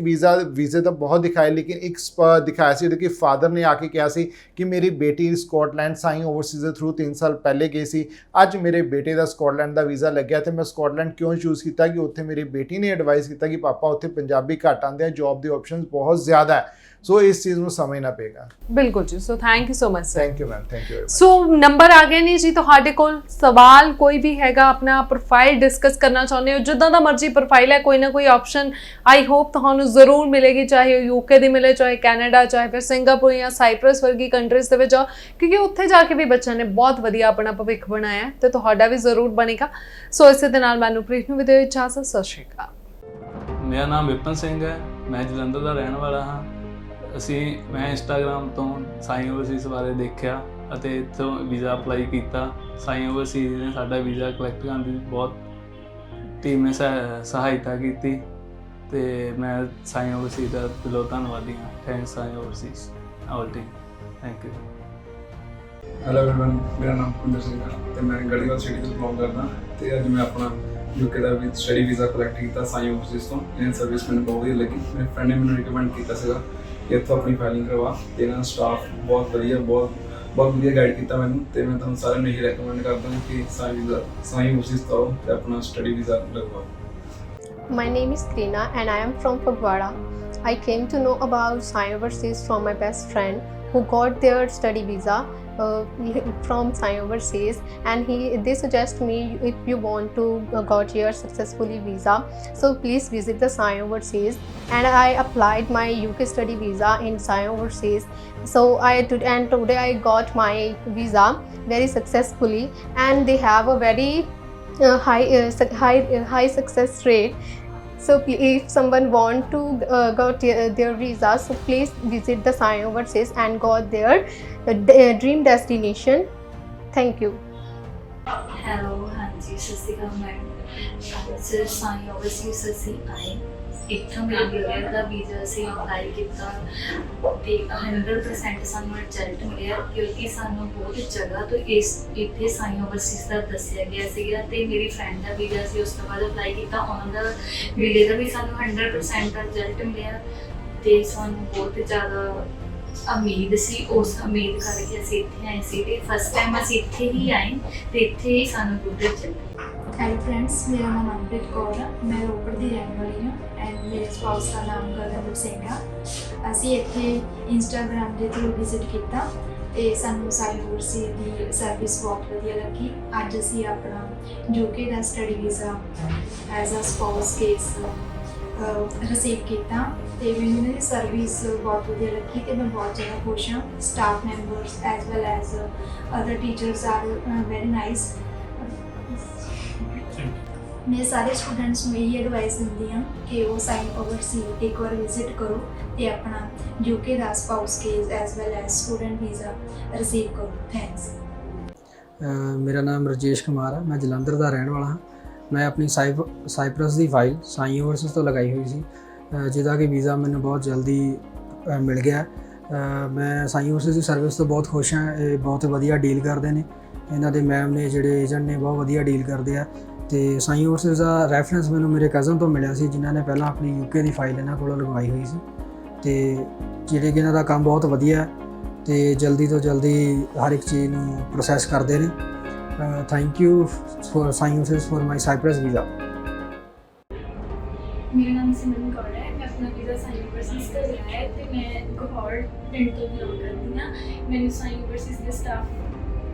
ਵੀਜ਼ੇ ਤਾਂ ਬਹੁਤ ਦਿਖਾਏ ਲੇਕਿਨ ਇੱਕ ਦਿਖਾਇਆ ਸੀ ਉਹਦੇ ਕਿ ਫਾਦਰ ਨੇ ਆ ਕੇ ਕਿਹਾ ਸੀ ਕਿ ਮੇਰੀ ਬੇਟੀ ਸਕਾਟਲੈਂਡ ਸਾਈਨ ਓਵਰਸੀਜ਼ ਦੇ ਥਰੂ 3 ਸਾਲ ਪਹਿਲੇ ਗਈ ਸੀ, ਅੱਜ ਮੇਰੇ ਬੇਟੇ ਦਾ ਸਕਾਟਲੈਂਡ ਦਾ ਵੀਜ਼ਾ ਲੱਗਿਆ ਤੇ ਮੈਂ ਸਕਾਟਲੈਂਡ ਕਿਉਂ ਚੂਜ਼ ਕੀਤਾ ਕਿ ਉੱਥੇ ਮੇਰੀ ਬੇਟੀ ਨੇ ਐਡਵਾਈਸ ਕੀਤਾ ਕਿ ਪਾਪਾ ਉੱਥੇ ਪੰਜਾਬੀ ਘੱਟ ਆਉਂਦੇ ਆ, ਜੌਬ ਦੇ ਆਪਸ਼ਨਸ ਬਹੁਤ ਜ਼ਿਆਦਾ ਹੈ। ਸੋ ਇਸ ਚੀਜ਼ ਨੂੰ ਸਮਝਣਾ ਪਏਗਾ। ਬਿਲਕੁਲ ਜੀ। So thank you so much sir. Thank you ma'am, thank you very much. So number ਆ ਗਏ ਨੇ ਜੀ ਤੁਹਾਡੇ ਕੋਲ, ਸਵਾਲ ਕੋਈ ਵੀ ਹੈਗਾ ਆਪਣਾ ਪ੍ਰੋਫਾਈਲ ਡਿਸਕਸ ਕਰਨਾ ਚਾਹੁੰਦੇ ਹੋ, ਜਿੱਦਾਂ ਦਾ ਮਰਜ਼ੀ ਪ੍ਰੋਫਾਈਲ ਹੈ, ਕੋਈ ਨਾ ਕੋਈ ਆਪਸ਼ਨ ਆਈ ਹੋਪ ਤੁਹਾਨੂੰ ਜ਼ਰੂਰ ਮਿਲੇਗੀ, ਚਾਹੇ ਯੂਕੇ ਦੀ ਮਿਲੇ, ਚਾਹੇ ਕੈਨੇਡਾ, ਚਾਹੇ ਫਿਰ ਸਿੰਗਾਪੁਰ ਜਾਂ ਸਾਈਪਰਸ ਵਰਗੀ ਕੰਟਰੀਜ਼ ਦੇ ਵਿੱਚ ਜਾਓ, ਕਿਉਂਕਿ ਉੱਥੇ ਜਾ ਕੇ ਵੀ ਬੱਚਿਆਂ ਨੇ ਬਹੁਤ ਵਧੀਆ ਆਪਣਾ ਭਵਿੱਖ ਬਣਾਇਆ ਤੇ ਤੁਹਾਡਾ ਵੀ ਜ਼ਰੂਰ ਬਣੇਗਾ। ਸੋ ਇਸੇ ਦੇ ਨਾਲ ਮੈਨੂੰ ਪ੍ਰੀਤ ਨੂੰ ਵੀ ਦਿਓ ਇਜਾਜ਼ਤ। ਸਤਿ ਸ਼੍ਰੀ ਅਕਾਲ। ਮੇਰਾ ਨਾਮ ਵਿਪਨ ਸਿੰਘ ਹੈ, ਮੈਂ ਜਲੰਧਰ ਦਾ ਰਹਿਣ ਵਾਲਾ ਹਾਂ। ਮੈਂ ਇੰਸਟਾਗ੍ਰਾਮ ਤੋਂ ਸਾਈਨ ਓਵਰਸੀਜ਼ ਬਾਰੇ ਦੇਖਿਆ ਅਤੇ ਇੱਥੋਂ ਵੀਜ਼ਾ ਅਪਲਾਈ ਕੀਤਾ। ਸਾਈਨ ਓਵਰਸੀਜ਼ ਨੇ ਸਾਡਾ ਵੀਜ਼ਾ ਕਲੈਕਟ ਕਰਨ ਦੀ ਬਹੁਤ ਟੀਮ ਨੇ ਸਹਾਇਤਾ ਕੀਤੀ ਤੇ ਮੈਂ ਸਾਈਨ ਓਵਰਸੀਜ਼ ਦਾ ਦਿਲੋਂ ਧੰਨਵਾਦੀ ਹਾਂ। Thanks sign Overseas all team, thank you. Hello everyone, ਮੇਰਾ ਨਾਮ ਕੁੰਦਰ ਸਿੰਘ ਹੈ ਤੇ ਮੈਂ ਗੜੀਵਾਲ ਸਿਟੀ ਤੋਂ ਬਿਲੋਂਗ ਕਰਦਾ ਤੇ ਅੱਜ ਮੈਂ ਆਪਣਾ ਯੂਕੇ ਦਾ ਵੀ ਸਟੱਡੀ ਵੀਜ਼ਾ ਕਲੈਕਟ ਕੀਤਾ ਸਾਈਨ ਓਵਰਸੀਜ਼ ਤੋਂ। ਇਹ ਸਰਵਿਸ ਮੈਨੂੰ ਬਹੁਤ ਵਧੀਆ ਲੱਗੀ। ਮੇਰੇ ਫਰੈਂਡ ਨੇ ਮੈਨੂੰ ਰਿਕਮੈਂਡ ਕੀਤਾ ਸੀਗਾ ਕਿ ਇੱਥੋਂ ਆਪਣੀ ਫਾਈਲਿੰਗ ਕਰਵਾ ਤੇ ਇਹਨਾਂ ਦਾ ਸਟਾਫ ਬਹੁਤ ਵਧੀਆ, ਬਹੁਤ ਵਧੀਆ ਗਾਈਡ ਕੀਤਾ ਮੈਨੂੰ ਤੇ ਮੈਂ ਤੁਹਾਨੂੰ ਸਾਰਿਆਂ ਨੂੰ ਇਹੀ ਰეკਮੈਂਡ ਕਰਦਾ ਹਾਂ ਕਿ ਸਾਈਨ ਓਵਰਸੀਜ਼ ਤੋਂ ਤੇ ਆਪਣਾ ਸਟੱਡੀ ਵੀਜ਼ਾ ਲਗਵਾਓ। My name is Krina and I am from Fagwara. I came to know about Sign Overseas from my best friend who got their study visa from Sign Overseas, and they suggest me if you want to got your successfully visa, so please visit the Sign Overseas. And I applied my UK study visa in Sign Overseas. So today I got my visa very successfully, and they have a very high success rate. So if someone want to got their visa, so please visit the Sign Overseas and got their dream destination. Thank you. Hello, ਹਾਂਜੀ ਸਤਿ ਸ਼੍ਰੀ ਅਕਾਲ madam. ਅੱਜ sign Overseas ਅਸੀਂ ਆਏ, ਇੱਥੋਂ ਮੇਰੇ visa ਦਾ visa ਅਸੀਂ apply ਕੀਤਾ ਤੇ 100% ਸਾਨੂੰ ਰਿਜ਼ਲਟ ਮਿਲਿਆ, ਕਿਉਂਕਿ ਸਾਨੂੰ ਬਹੁਤ ਜਗ੍ਹਾ ਤੋਂ ਇੱਥੇ ਸਾਈਨ ਓਵਰਸੀਜ਼ ਦਾ ਦੱਸਿਆ ਗਿਆ ਸੀਗਾ ਤੇ ਮੇਰੀ ਫਰੈਂਡ ਦਾ ਵੀਜ਼ਾ ਸੀ ਉਸ ਤੋਂ ਬਾਅਦ ਅਪਲਾਈ ਕੀਤਾ, ਉਹਨਾਂ ਦਾ ਵੀਜ਼ੇ ਦਾ ਵੀ ਸਾਨੂੰ 100% ਰਿਜ਼ਲਟ ਮਿਲਿਆ ਤੇ ਸਾਨੂੰ ਬਹੁਤ ਜ਼ਿਆਦਾ ਉਮੀਦ ਸੀ। ਉਸ ਉਮੀਦ ਕਰਕੇ ਅਸੀਂ ਇੱਥੇ ਆਏ ਸੀ ਤੇ ਫਸਟ ਟਾਈਮ ਅਸੀਂ ਇੱਥੇ ਹੀ ਆਏ ਤੇ ਇੱਥੇ ਹੀ ਸਾਨੂੰ ਗੁੱਡ ਰਿਜ਼ਲਟ। ਹੈਲੋ ਫਰੈਂड्स, ਮੇਰਾ ਨਾਮ ਅਮਨਪ੍ਰੀਤ ਕੌਰ ਹੈ, ਮੈਂ ਰੋਪੜ ਦੀ ਰਹਿਣ ਵਾਲੀ ਹਾਂ ਐਂਡ ਮੇਰੇ ਸਪਾਊਸ ਦਾ ਨਾਮ ਗਗਨਦੀਪ ਸਿੰਘ ਆ। ਅਸੀਂ ਇੱਥੇ ਇੰਸਟਾਗ੍ਰਾਮ ਦੇ ਥਰੂ ਵਿਜ਼ਿਟ ਕੀਤਾ ਤੇ ਸਾਨੂੰ ਸਾਈਨ ਓਵਰਸੀਜ਼ ਦੀ ਸਰਵਿਸ ਬਹੁਤ ਵਧੀਆ ਲੱਗੀ। ਅੱਜ ਅਸੀਂ ਆਪਣਾ ਯੂਕੇ ਦਾ study visa as a spouse case receive ਕੀਤਾ ਤੇ ਮੈਨੂੰ ਇਹਨਾਂ ਦੀ ਸਰਵਿਸ ਬਹੁਤ ਵਧੀਆ ਲੱਗੀ ਤੇ ਮੈਂ ਬਹੁਤ ਜ਼ਿਆਦਾ ਖੁਸ਼ ਹਾਂ। Staff members as well as other teachers are very nice. ਮੈਂ ਸਾਰੇ ਸਟੂਡੈਂਟਸ ਨੂੰ ਇਹੀ ਐਡਵਾਈਸ ਦਿੰਦੀ ਹਾਂ ਕਿ ਉਹ ਸਾਈਨ ਓਵਰਸੀਜ਼ ਇੱਕ ਵਾਰ ਵਿਜ਼ਿਟ ਕਰੋ ਤੇ ਆਪਣਾ ਯੂਕੇ ਦਾ spouse case as well as student visa receive ਕਰੋ। ਥੈਂਕਸ। ਮੇਰਾ ਨਾਮ ਰਜੇਸ਼ ਕੁਮਾਰ ਹੈ, ਮੈਂ ਜਲੰਧਰ ਦਾ ਰਹਿਣ ਵਾਲਾ ਹਾਂ। ਮੈਂ ਆਪਣੀ ਸਾਈਪਰਸ ਦੀ ਫਾਈਲ ਸਾਈਨ ਓਵਰਸੀਜ਼ ਤੋਂ ਲਗਾਈ ਹੋਈ ਸੀ, ਜਿਹਦਾ ਕਿ ਵੀਜ਼ਾ ਮੈਨੂੰ ਬਹੁਤ ਜਲਦੀ ਮਿਲ ਗਿਆ। ਮੈਂ ਸਾਈਨ ਓਵਰਸੀਜ਼ ਦੀ ਸਰਵਿਸ ਤੋਂ ਬਹੁਤ ਖੁਸ਼ ਹਾਂ। ਇਹ ਬਹੁਤ ਵਧੀਆ ਡੀਲ ਕਰਦੇ ਨੇ, ਇਹਨਾਂ ਦੇ ਮੈਮ ਨੇ ਜਿਹੜੇ ਏਜੰਟ ਨੇ ਬਹੁਤ ਵਧੀਆ ਡੀਲ ਕਰਦੇ ਆ। ਤੇ ਸਾਈਨ ਓਵਰਸੀਜ਼ ਦਾ ਰੈਫਰੈਂਸ ਮੈਨੂੰ ਮੇਰੇ ਕਜ਼ਨ ਤੋਂ ਮਿਲਿਆ ਸੀ, ਜਿਨ੍ਹਾਂ ਨੇ ਪਹਿਲਾਂ ਆਪਣੀ ਯੂਕੇ ਦੀ ਫਾਈਲ ਇਹਨਾਂ ਕੋਲੋਂ ਲਗਵਾਈ ਹੋਈ ਸੀ ਤੇ ਜਿਹੜੇ ਕਿ ਇਹਨਾਂ ਦਾ ਕੰਮ ਬਹੁਤ ਵਧੀਆ ਤੇ ਜਲਦੀ ਤੋਂ ਜਲਦੀ ਹਰ ਇੱਕ ਚੀਜ਼ ਨੂੰ ਪ੍ਰੋਸੈਸ ਕਰਦੇ ਨੇ thank you for Sai Overseas for my Cyprus visa. ਮੇਰਾ ਨਾਮ ਸਿਮਰਨ ਕੌਰ ਹੈ। ਮੈਂ ਆਪਣਾ ਵੀਜ਼ਾ ਸਾਈ ਓਵਰਸੀਜ਼ ਦਾ ਲਿਆ ਹੈ ਤੇ ਮੈਂ ਗੋਹਰ ਪਿੰਡ ਤੋਂ ਬਿਲੋਂਗ ਕਰਦੀ ਹਾਂ। ਮੈਨੂੰ ਸਾਈ ਓਵਰਸੀਜ਼ ਦੇ ਸਟਾਫ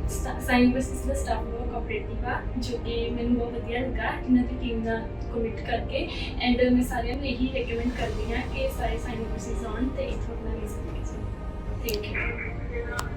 ਦਾ ਸਟਾਫ ਬਹੁਤ ਕੋਆਪਰੇਟਿਵ ਆ, ਜੋ ਕਿ ਮੈਨੂੰ ਬਹੁਤ ਵਧੀਆ ਲੱਗਾ ਇਹਨਾਂ ਦੀ ਟੀਮ ਨਾਲ ਕਮਿਟ ਕਰਕੇ। ਐਂਡ ਮੈਂ ਸਾਰਿਆਂ ਨੂੰ ਇਹੀ ਰეკਮੈਂਡ ਕਰਦੀ ਹਾਂ ਕਿ ਸਾਰੇ ਸਾਈ ਓਵਰਸੀਜ਼ ਆਉਣ ਤੇ ਇੱਥੋਂ ਆਪਣਾ ਵੀਜ਼ਾ ਲੈ ਕੇ ਜਾਣ। Thank you.